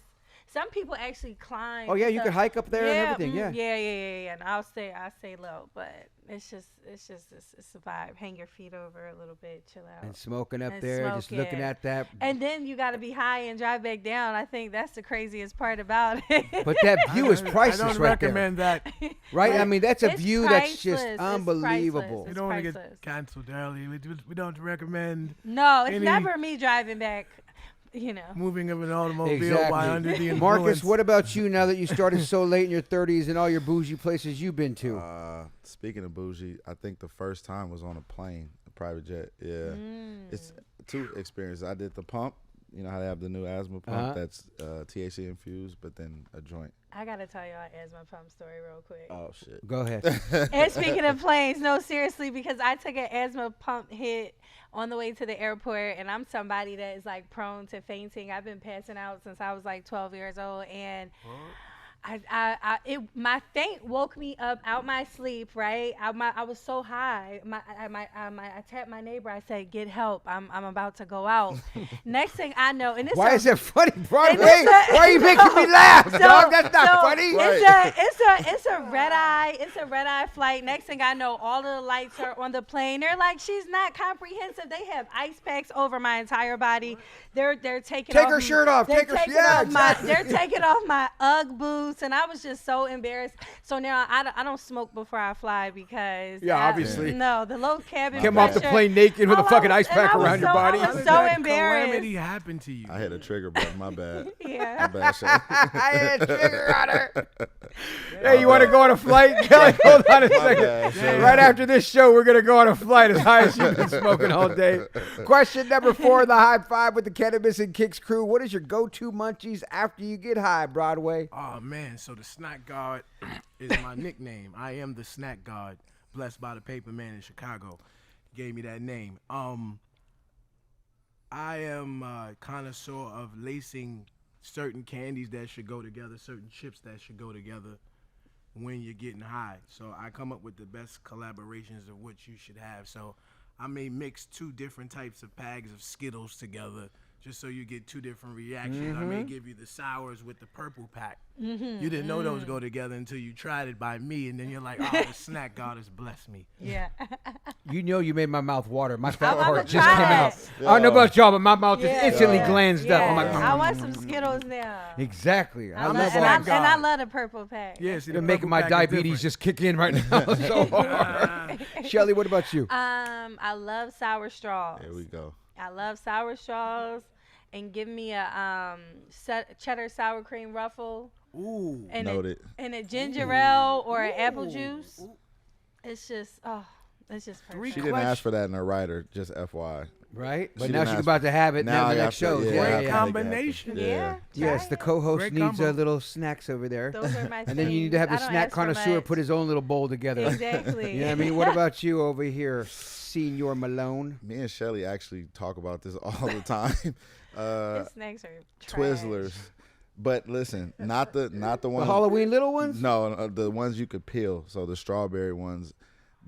Some people actually climb. Oh yeah, you stuff. could hike up there and everything. Yeah. Yeah. And I stay low, but it's just it's a vibe. Hang your feet over a little bit, chill out. And smoking up And there, just looking smoking. at that. And then you got to be high and drive back down. I think that's the craziest part about it. But that view is priceless, I don't right recommend that. Right? I mean, that's a It's view that's just priceless. It's unbelievable. priceless. We don't want to priceless. get canceled early. We don't recommend No, it's any- never me driving back. moving of an automobile Exactly. by under the influence. Marcus, what about you now that you started so late in your 30s and all your bougie places you've been to? Speaking of bougie, I think the first time was on a plane, a private jet. Yeah, it's two experiences. I did the pump. You know how they have the new asthma pump that's THC infused, but then a joint. I gotta tell y'all an asthma pump story real quick. Oh shit. Go ahead. And speaking of planes, no, seriously, because I took an asthma pump hit on the way to the airport, and I'm somebody that is like prone to fainting. I've been passing out since I was like 12 years old, and my faint woke me up out my sleep. Right, I was so high. I tapped my neighbor. I said, "Get help! I'm about to go out." Next thing I know, and this Why is that funny, Broadway? it's a- Why are you making me laugh, dog? That's not funny. It's a red eye. It's a red eye flight. Next thing I know, all of the lights are on the plane. They're like, she's not comprehensive. They have ice packs over my entire body. They're taking Take off her shirt off. They're Take her taking yeah, off my. exactly. They're taking off my UGG boots, and I was just so embarrassed. So now I don't smoke before I fly because obviously. no, the low cabin Came off the pressure- plane naked with a Oh, fucking I ice was- pack and I was around your so- body. I How was did so that embarrassed. calamity happen to you? I hit a trigger button. My bad. Yeah. My bad, Shay. I had a trigger on her. Hey, you want to go on a flight, Kelly? Hold on a second. bad, Shay. Right after this show, we're going to go on a flight as high as you've been smoking all day. Question number 4, the high five with the Cannabis and Kicks crew. What is your go-to munchies after you get high, Broadway? Oh man, so the snack guard is my nickname. I am the snack guard, blessed by the paper man in Chicago. Gave me that name. I am a connoisseur of lacing certain candies that should go together, certain chips that should go together when you're getting high. So I come up with the best collaborations of what you should have. So I may mix 2 different types of bags of Skittles together just so you get 2 different reactions. I may give you the sours with the purple pack. You didn't know those go together until you tried it by me, and then you're like, oh, the snack god has blessed me. Yeah. You know you made my mouth water. My fat I'ma part just try came out. it. I don't know about y'all, but my mouth just Yeah. instantly Yeah. glanced up. I'm like, I want some Skittles now. exactly. I I love love, all and that. I love the purple pack. Yeah, see, the You're making purple my pack is diabetes different. just kick in right now so hard. Shelly, what about you? I love sour straws. Here we go. I love sour straws, and give me a cheddar sour cream ruffle Ooh. and Noted. a ginger ale or an apple juice. It's just it's just perfect. She didn't ask for that in her writer, just FYI. Right? But She now didn't she's ask about to have it Now now I the got next to- show. yeah, Yeah, I have yeah. to Combination. Yeah. Yes, try the it. co-host Great needs combo. little snacks over there. Those are my And then you need to have the things. I don't snack ask for connoisseur much. put his own little bowl together. Exactly. You know what I mean? What about you over here, Senior Malone? Me and Shelly actually talk about this all the time. His snacks are trash. Twizzlers. But listen, not the The ones. Halloween little ones? No, the ones you could peel. So the strawberry ones.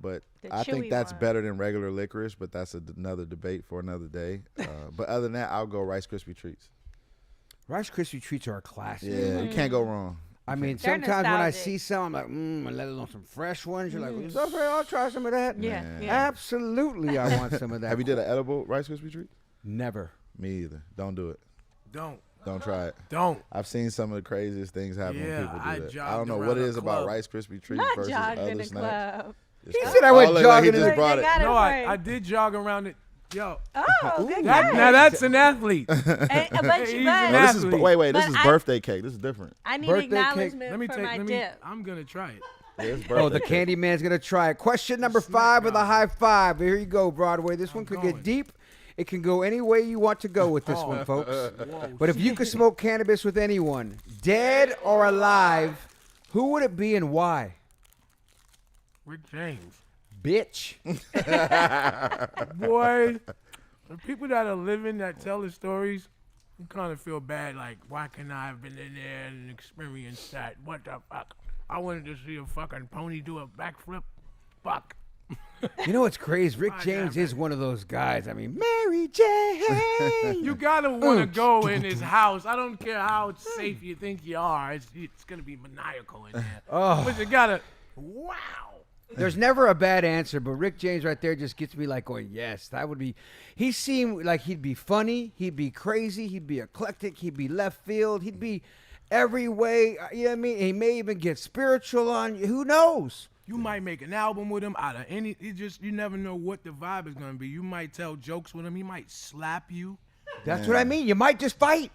But The I think chewy that's one. better than regular licorice. But that's another debate for another day. But other than that, I'll go Rice Krispie treats. Rice Krispie treats are a classic. Yeah, you can't go wrong. I mean, They're sometimes when I nostalgic. see some, I'm like, and let alone some fresh ones. You're like, is that fair? I'll try some of that. Yeah, Man. yeah. Absolutely, I want some of that. Have you did an edible Rice Krispie treat? Never. Me either. Don't do it. Don't. Don't try it. Don't. I've seen some of the craziest things happen when Yeah, people I do that. I jogged don't know around what it a is about club. Rice Krispie treats Not versus jogged other in the snacks. club. He said I went Oh, look, jogging. he just in- brought They it. got No, right. I did jog around it. Yo, Oh, good that, guy. now that's an athlete. But He's No, an this is athlete. wait. This But is I- birthday cake. This is different. I need Birthday cake. acknowledgement Let me for take. my Let me. dip. I'm gonna try it. Yeah, it's Oh, birthday the cake. candy man's gonna try it. Question number 5 of the high five. Here you go, Broadway. This one could get going. deep. It can go any way you want to go with this one, folks. Whoa, But if you could smoke cannabis with anyone, dead or alive, who would it be and why? Rick James. Bitch. Boy, the people that are living that tell the stories, you kind of feel bad. Like, why can't I have been in there and experienced that? What the fuck? I wanted to see a fucking pony do a backflip. Fuck. You know what's crazy? Rick My James God, is one of those guys. I mean, Mary Jane. You gotta want to go in his house. I don't care how safe you think you are. It's gonna be maniacal in there. Oh. But you gotta, wow. There's never a bad answer, but Rick James right there just gets me like going, yes, that would be. He seemed like he'd be funny, he'd be crazy, he'd be eclectic, he'd be left field, he'd be every way. You know what I mean? He may even get spiritual on you. Who knows? You might make an album with him out of any. You never know what the vibe is gonna be. You might tell jokes with him. He might slap you. That's what I mean. You might just fight.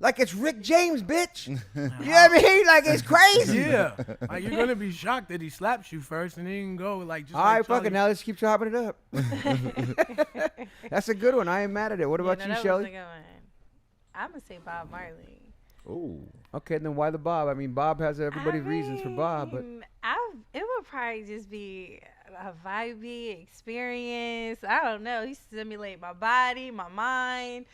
Like it's Rick James, bitch. You know what I mean? Like it's crazy. Yeah, like you're gonna be shocked that he slaps you first, and then you can go like. Just All like right, fuck it. Charlie- Now let's keep chopping it up. That's a good one. I ain't mad at it. What about you, Shelly? I'm gonna say Bob Marley. Oh, Okay, then why the Bob? I mean, Bob has everybody's reasons for Bob, but It would probably just be a vibey experience. I don't know. He stimulate my body, my mind.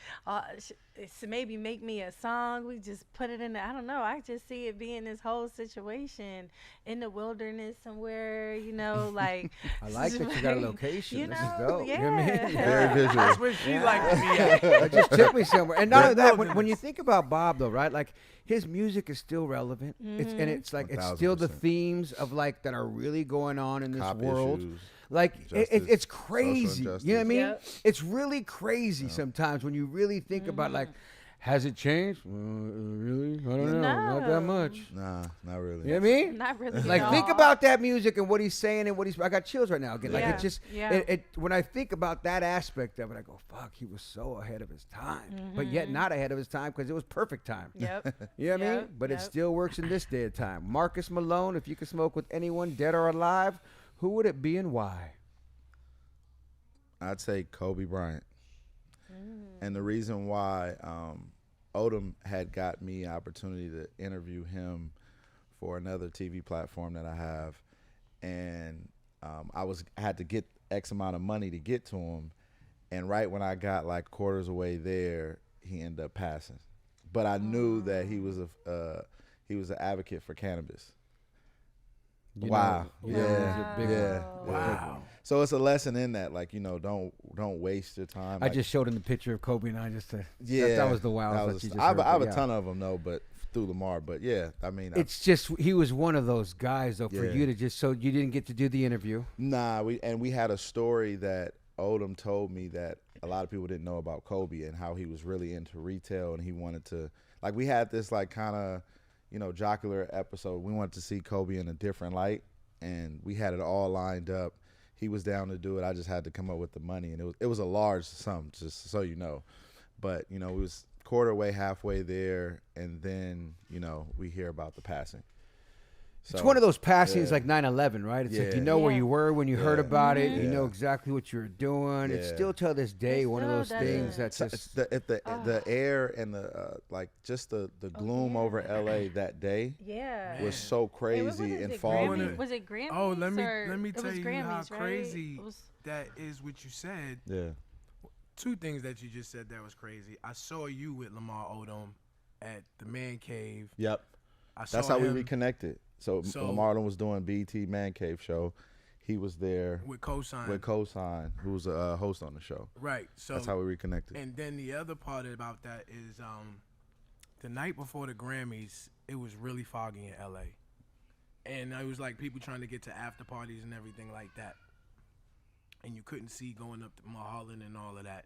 Maybe make me a song. We just put it in. I don't know. I just see it being this whole situation in the wilderness somewhere. You know, like. I like that you got a location. You This know, is dope. yeah. You know what I mean? very visual. That's where she like to be at. That just took me somewhere. And not only that, when wilderness. you think about Bob, though, right? Like his music is still relevant. It's like it's still the 1000%. themes of like that are really going on in this Cop world. issues, Like justice, it's social crazy. You know what I injustice. mean? Yep. It's really crazy sometimes when you really think about like, has it changed? Really? I don't know. Not that much. Nah, not really. You know what I mean? Not really. Like at think all. about that music and what he's saying and what he's. I got chills right now again. Like Yeah, it just. yeah. It when I think about that aspect of it, I go, "Fuck, he was so ahead of his time," but yet not ahead of his time because it was perfect time. Yep. You know what I mean? Yep, But it yep. still works in this day of time. Marcus Malone, if you could smoke with anyone, dead or alive, who would it be and why? I'd say Kobe Bryant. And the reason why Odom had got me an opportunity to interview him for another TV platform that I have, and I had to get X amount of money to get to him, and right when I got like quarters away there, he ended up passing. But I knew that he was an advocate for cannabis. You Wow. know, you know, Yeah. he's a big Yeah. one. Wow. So it's a lesson in that, like, you know, don't waste your time. I Like, just showed him the picture of Kobe and I just yeah, that was the wow that, was you a- just I have, heard, I have but a yeah. ton of them though, but through Lamar. But yeah, I mean, It's just he was one of those guys though for Yeah. you to just so you didn't get to do the interview. nah. We had a story that Odom told me that a lot of people didn't know about Kobe and how he was really into retail and he wanted to, like, we had this like kind of, you know, jocular episode. We wanted to see Kobe in a different light, and we had it all lined up. He was down to do it. I just had to come up with the money, and it was a large sum, just so you know. But you know, we was quarter way, halfway there, and then you know we hear about the passing. It's So, one of those passings yeah. like 9/11, right? It's like Yeah. you know where Yeah. you were when you heard Yeah. about it. You Yeah. know exactly what you were doing. It's Yeah. still till this day It one of still those does things it. that's So just the air and the like just the gloom over LA that day Yeah. was so Hey, what was crazy it, and Grammy? foggy. Was it Grammys? Oh, let me or it tell was you how Grammys, right? crazy It was- that is what you said. Yeah. Two things that you just said that was crazy. I saw you with Lamar Odom at the Man Cave. Yep. I saw That's how we him reconnected. So Lamar was doing BT Man Cave show. He was there with Cosign. with Cosign, who's a host on the show. Right. So That's how we reconnected. And then the other part about that is the night before the Grammys, it was really foggy in LA. And it was like people trying to get to after parties and everything like that. And you couldn't see going up to Mulholland and all of that.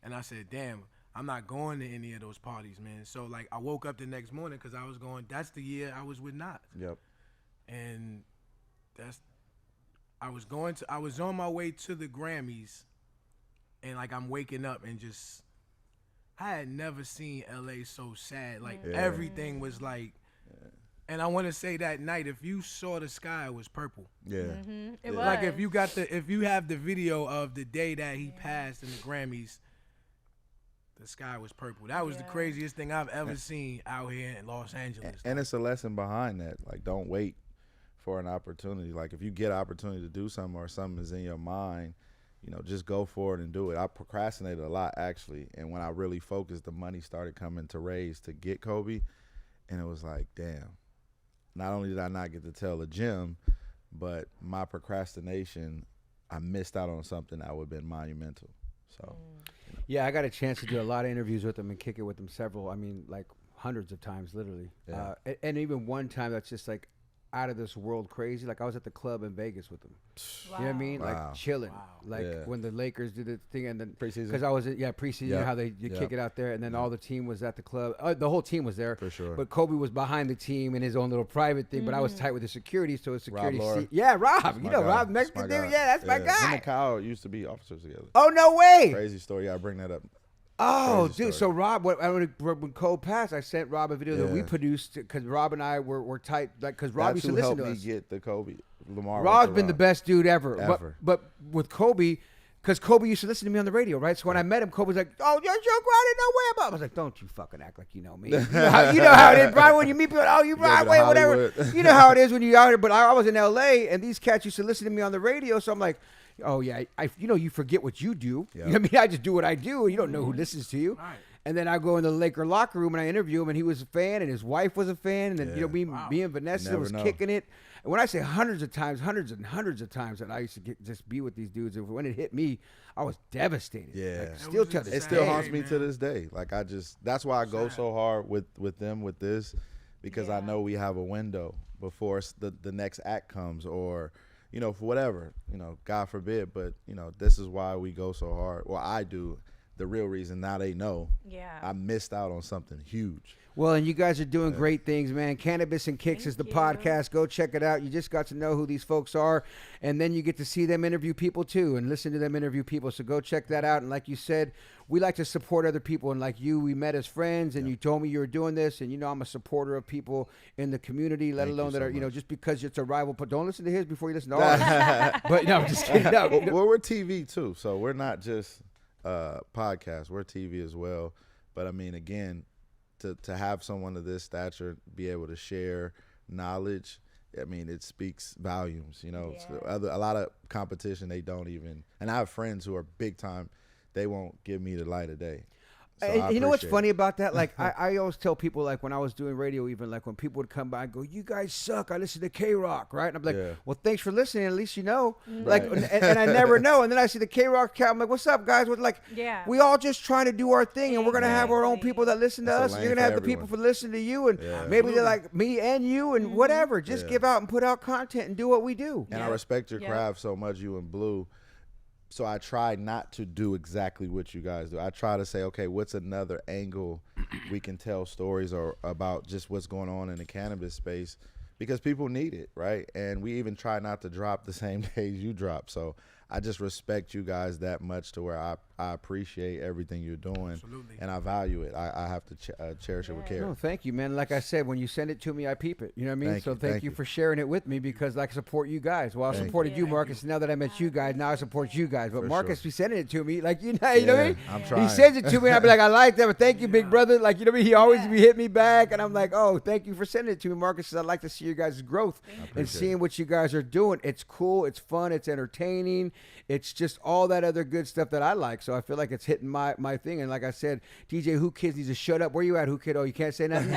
And I said, damn, I'm not going to any of those parties, man. So like I woke up the next morning because I was going, that's the year I was with Nas. Yep. And I was on my way to the Grammys, and like I'm waking up and just, I had never seen LA so sad. Like Yeah. everything was like, and I want to say that night, if you saw the sky, it was purple. Yeah. It was. Like if you have the video of the day that he passed in the Grammys, the sky was purple. That was the Yeah. craziest thing I've ever seen out here in Los Angeles. And it's a lesson behind that. Like, don't wait for an opportunity. Like, if you get an opportunity to do something or something is in your mind, you know, just go for it and do it. I procrastinated a lot, actually. And when I really focused, the money started coming to raise to get Kobe. And it was like, damn. Not only did I not get to tell the gym, but my procrastination I missed out on something that would have been monumental. So Yeah, I got a chance to do a lot of interviews with them and kick it with them several. I mean, like hundreds of times, literally. Yeah. And even one time that's just like out of this world crazy. Like I was at the club in Vegas with them. You know what I mean? Wow. Like chilling. Like Yeah. when the Lakers did the thing and then Preseason? because I was preseason, Yep. how they you Yep. kick it out there, and then all the team was at the club. The whole team was there For sure. But Kobe was behind the team in his own little private thing. But I was tight with the security, so his security. Laura. Yeah, Rob. You My know guy. Rob, That's Mexican my dude. guy. Yeah, that's my Him guy. and Kyle used to be officers together. Oh no way. Crazy story. Yeah, I bring that up. Oh, Crazy dude. story. So Rob, when Cole passed, I sent Rob a video that we Yeah. produced because Rob and I were tight. Like because Rob That's used to who listen helped to me us. get the Kobe. Lamar. Rob's went to been the Rob. best dude ever. Ever. But with Kobe, because Kobe used to listen to me on the radio, right? So when I met him, Kobe was like, "Oh, you're Joe Broadway, I didn't know where about." I was like, "Don't you fucking act like you know me. You know how it is, Broadway. When you meet people, oh, you to Broadway, whatever. Hollywood. You know how it is when you're out here." But I was in L.A. and these cats used to listen to me on the radio, so I'm like, "Oh yeah, you forget what you do. You know what I mean? I just do what I do. And you don't know who listens to you." Right. And then I go in the Laker locker room and I interview him, and he was a fan, and his wife was a fan, and then me and Vanessa Never was know. kicking it. And when I say hundreds of times that I used to just be with these dudes, and when it hit me, I was devastated. Yeah. Like, still was to this It still day. haunts me man. to this day. Like that's why I go so hard with them with this, because I know we have a window before the next act comes, or for whatever, God forbid, but this is why we go so hard. Well, I do. The real reason, now they know. Yeah. I missed out on something huge. Well, and you guys are doing great things, man. Cannabis and Kicks is the Thank you. podcast. Go check it out. You just got to know who these folks are, and then you get to see them interview people too, and listen to them interview people. So go check that out. And like you said, we like to support other people. And like you, we met as friends, and you told me you were doing this, and I'm a supporter of people in the community, let Thank alone you that so are much. just because it's a rival. But don't listen to his before you listen to ours. But no, I'm just kidding. No, Well, we're TV too, so we're not just podcast. We're TV as well. But I mean, again, to have someone of this stature be able to share knowledge, I mean, it speaks volumes. So a lot of competition, they don't even. And I have friends who are big time. They won't give me the light of day. So I you know what's appreciate funny it. about that? Like I always tell people, like when I was doing radio, even like when people would come by and go, "You guys suck. I listen to K-Rock," right? And I'm like, Yeah. "Well, thanks for listening. At least you know." Like, and I never know. And then I see the K-Rock cat. I'm like, "What's up, guys?" We're like, Yeah. we all just trying to do our thing, and we're gonna have our own Exactly. people that listen to It's a us. And you're lane gonna for have the people everyone. for listening to you, and Yeah. maybe they're like me and you, and whatever. Just Yeah. give out and put out content and do what we do. And I Yeah. respect your Yeah. craft so much, you and Blue. So I try not to do exactly what you guys do. I try to say, okay, what's another angle we can tell stories or about just what's going on in the cannabis space, because people need it, right? And we even try not to drop the same days you drop. So I just respect you guys that much to where I appreciate everything you're doing. Absolutely. And I value it. I have to cherish it with care. No, thank you, man. Like I said, when you send it to me, I peep it. You know what I mean? Thank So you, thank thank you you. for sharing it with me, because I support you guys. Well, I Thank supported you, you. Marcus. Now that I met you guys, now I support you guys. But For Marcus sure. be sending it to me, like you know what I mean? I'm He trying. sends it to me, and I be like, I like that, but thank you, big brother. Like you know what I mean? He always be hit me back, and I'm like, oh, thank you for sending it to me, Marcus. I'd like to see your guys' growth and appreciate seeing what you guys are doing. It's cool, it's fun, it's entertaining, it's just all that other good stuff that I like. So I feel like it's hitting my thing. And like I said, DJ Who Kids needs to shut up. Where you at, Who Kid? Oh, you can't say nothing.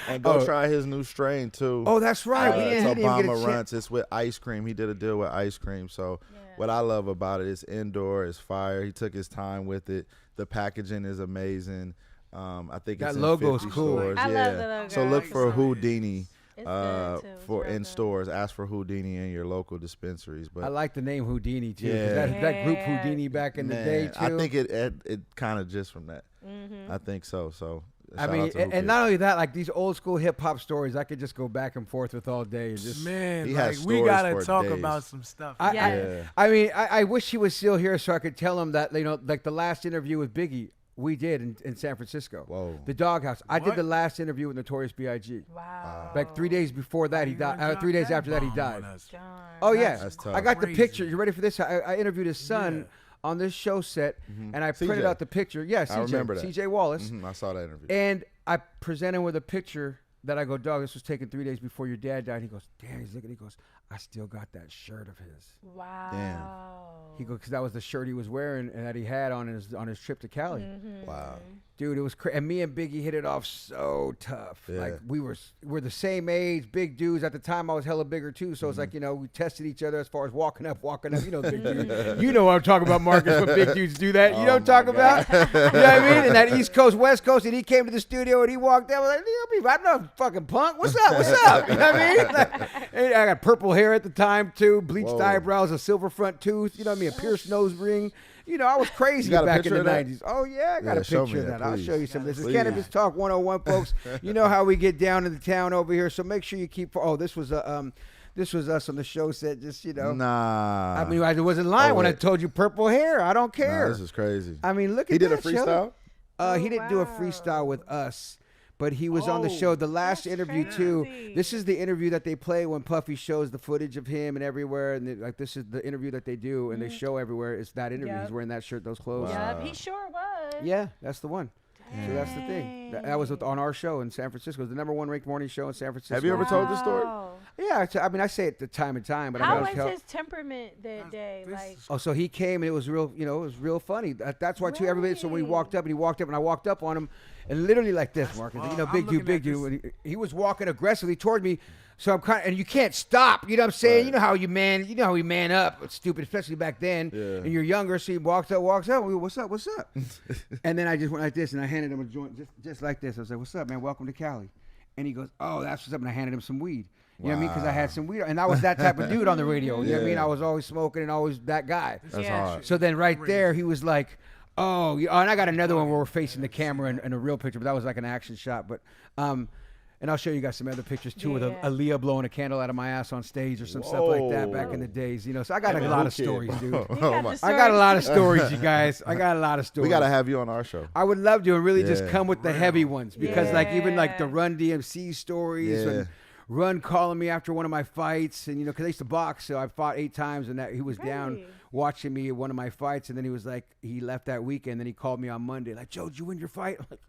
And go try his new strain too. Oh, that's right. We It's didn't even get a Obama chance. Runts. It's with ice cream. He did a deal with ice cream. So what I love about it is indoor, it's fire. He took his time with it. The packaging is amazing. I think That it's in logo is 50 cool. stores. I yeah. love the logo. So look for Nice. Houdini It's good, too. It's for real in good. stores. Ask for Houdini in your local dispensaries. But I like the name Houdini too. 'Cause Yeah. that group Yeah. Houdini back in the man, day too. I think it kind of just from that. I think so. So I shout mean, out to Who and Kids. not only that, like these old school hip hop stories, I could just go back and forth with all day. And just, Man, He like has we stories gotta for talk days. about some stuff. I, Yes. I mean, I wish he was still here so I could tell him that, like the last interview with Biggie we did in San Francisco. Whoa. The Doghouse. I did What? the last interview with Notorious B.I.G. Wow. Like 3 days before that, he You gonna died. drop 3 days that after that, he bomb died. on us? Darn. Oh yeah, That's tough. I got the Crazy. picture. You ready for this? I interviewed his son on this show set, and I printed CJ. out the picture. Yeah, CJ, I remember that. CJ Wallace. I saw that interview. And I present him with a picture that I go, dog, this was taken 3 days before your dad died. He goes, damn, he's looking, he goes, I still got that shirt of his. Wow. He goes, because that was the shirt he was wearing and that he had on his trip to Cali. Wow. Dude, it was crazy. And me and Biggie hit it off so tough. Yeah. Like we're the same age, big dudes. At the time, I was hella bigger too. So it's like, we tested each other as far as walking up. Big dudes. You know what I'm talking about, Marcus, when big dudes do that. You know what I'm talking about? You know what I mean? And that East Coast, West Coast, and he came to the studio and he walked out. I was like, I'm not fucking punk. What's up? What's up? You know what I mean? Like, and I got purple hair at the time too, bleached eyebrows, a silver front tooth. You know what I mean? A pierced nose ring. I was crazy back in the 90s. Oh, yeah, I got a picture of that. I'll show you some. This is Cannabis Talk 101, folks. You know how we get down in the town over here, so make sure you keep. Oh, this was us on the show set. Just Nah. I mean, I wasn't lying when I told you purple hair. I don't care. Nah, this is crazy. I mean, look at He did that, a freestyle. He didn't do a freestyle with us. But he was on the show. The last interview too. This is the interview that they play when Puffy shows the footage of him and everywhere. And this is the interview that they do and they show everywhere. It's that interview. He's wearing that shirt, those clothes. Yep, he sure was. Yeah, that's the one. Dang. So that's the thing. That was on our show in San Francisco. It was the #1 ranked morning show in San Francisco. Have you ever told this story? Yeah, I mean, I say it time and time. But how was his temperament that day? Like, so he came and it was real. It was real funny. That's why too. Everybody. So when he walked up and I walked up on him, and literally like this, Marcus. Big dude. And he was walking aggressively toward me. So I'm and you can't stop. You know what I'm saying? Right. You know how you man up. It's stupid, especially back then. Yeah. And you're younger, so he walks up. What's up? And then I just went like this, and I handed him a joint just like this. I was like, what's up, man? Welcome to Cali. And he goes, oh, that's what's up. And I handed him some weed. You know what I mean? Because I had some weed. And I was that type of dude on the radio. You know what I mean? I was always smoking and always that guy. That's hard. So then right there, he was like, oh, and I got another one where we're facing the camera in a real picture, but that was like an action shot. But and I'll show you guys some other pictures too, with Aaliyah blowing a candle out of my ass on stage or some stuff like that back in the days. So I got a lot of stories, dude. I got a lot of stories, you guys. I got a lot of stories. We gotta have you on our show. I would love to, and really just come with the heavy ones because, even like the Run DMC stories and Run calling me after one of my fights, and because I used to box, so I fought 8 times, and he was down watching me at one of my fights, and then he was like, he left that weekend, then he called me on Monday, like, Joe, did you win your fight? I'm like,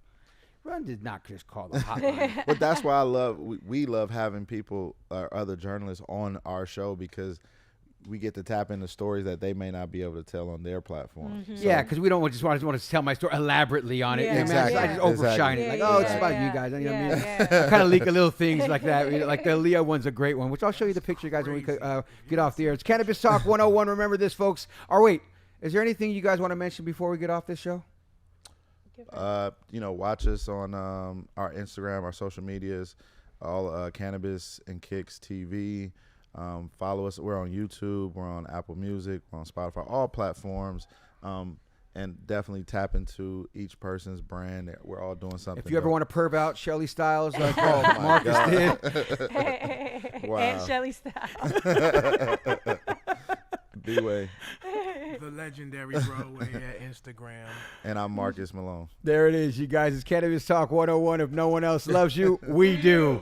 Run did not just call the hotline. But that's why we love having people or other journalists on our show because we get to tap into stories that they may not be able to tell on their platform. Mm-hmm. So, because we don't just want to tell my story elaborately on it. Exactly. I just overshine it. It's about you guys. You know what I mean? I kind of leak a little things like that. Like the Leo one's a great one, which I'll show you the picture, guys, when we get off the air. It's Cannabis Talk 101. Remember this, folks. Or wait, is there anything you guys want to mention before we get off this show? Watch us on our Instagram, our social medias, all Cannabis and Kicks TV. Follow us. We're on YouTube. We're on Apple Music. We're on Spotify. All platforms. And definitely tap into each person's brand. We're all doing something. If you ever want to perv out Shelly Styles, like Marcus did. Wow. And Shelly Styles. B-Way. The legendary Broadway at Instagram. And I'm Marcus Malone. There it is, you guys. It's Cannabis Talk 101. If no one else loves you, we do.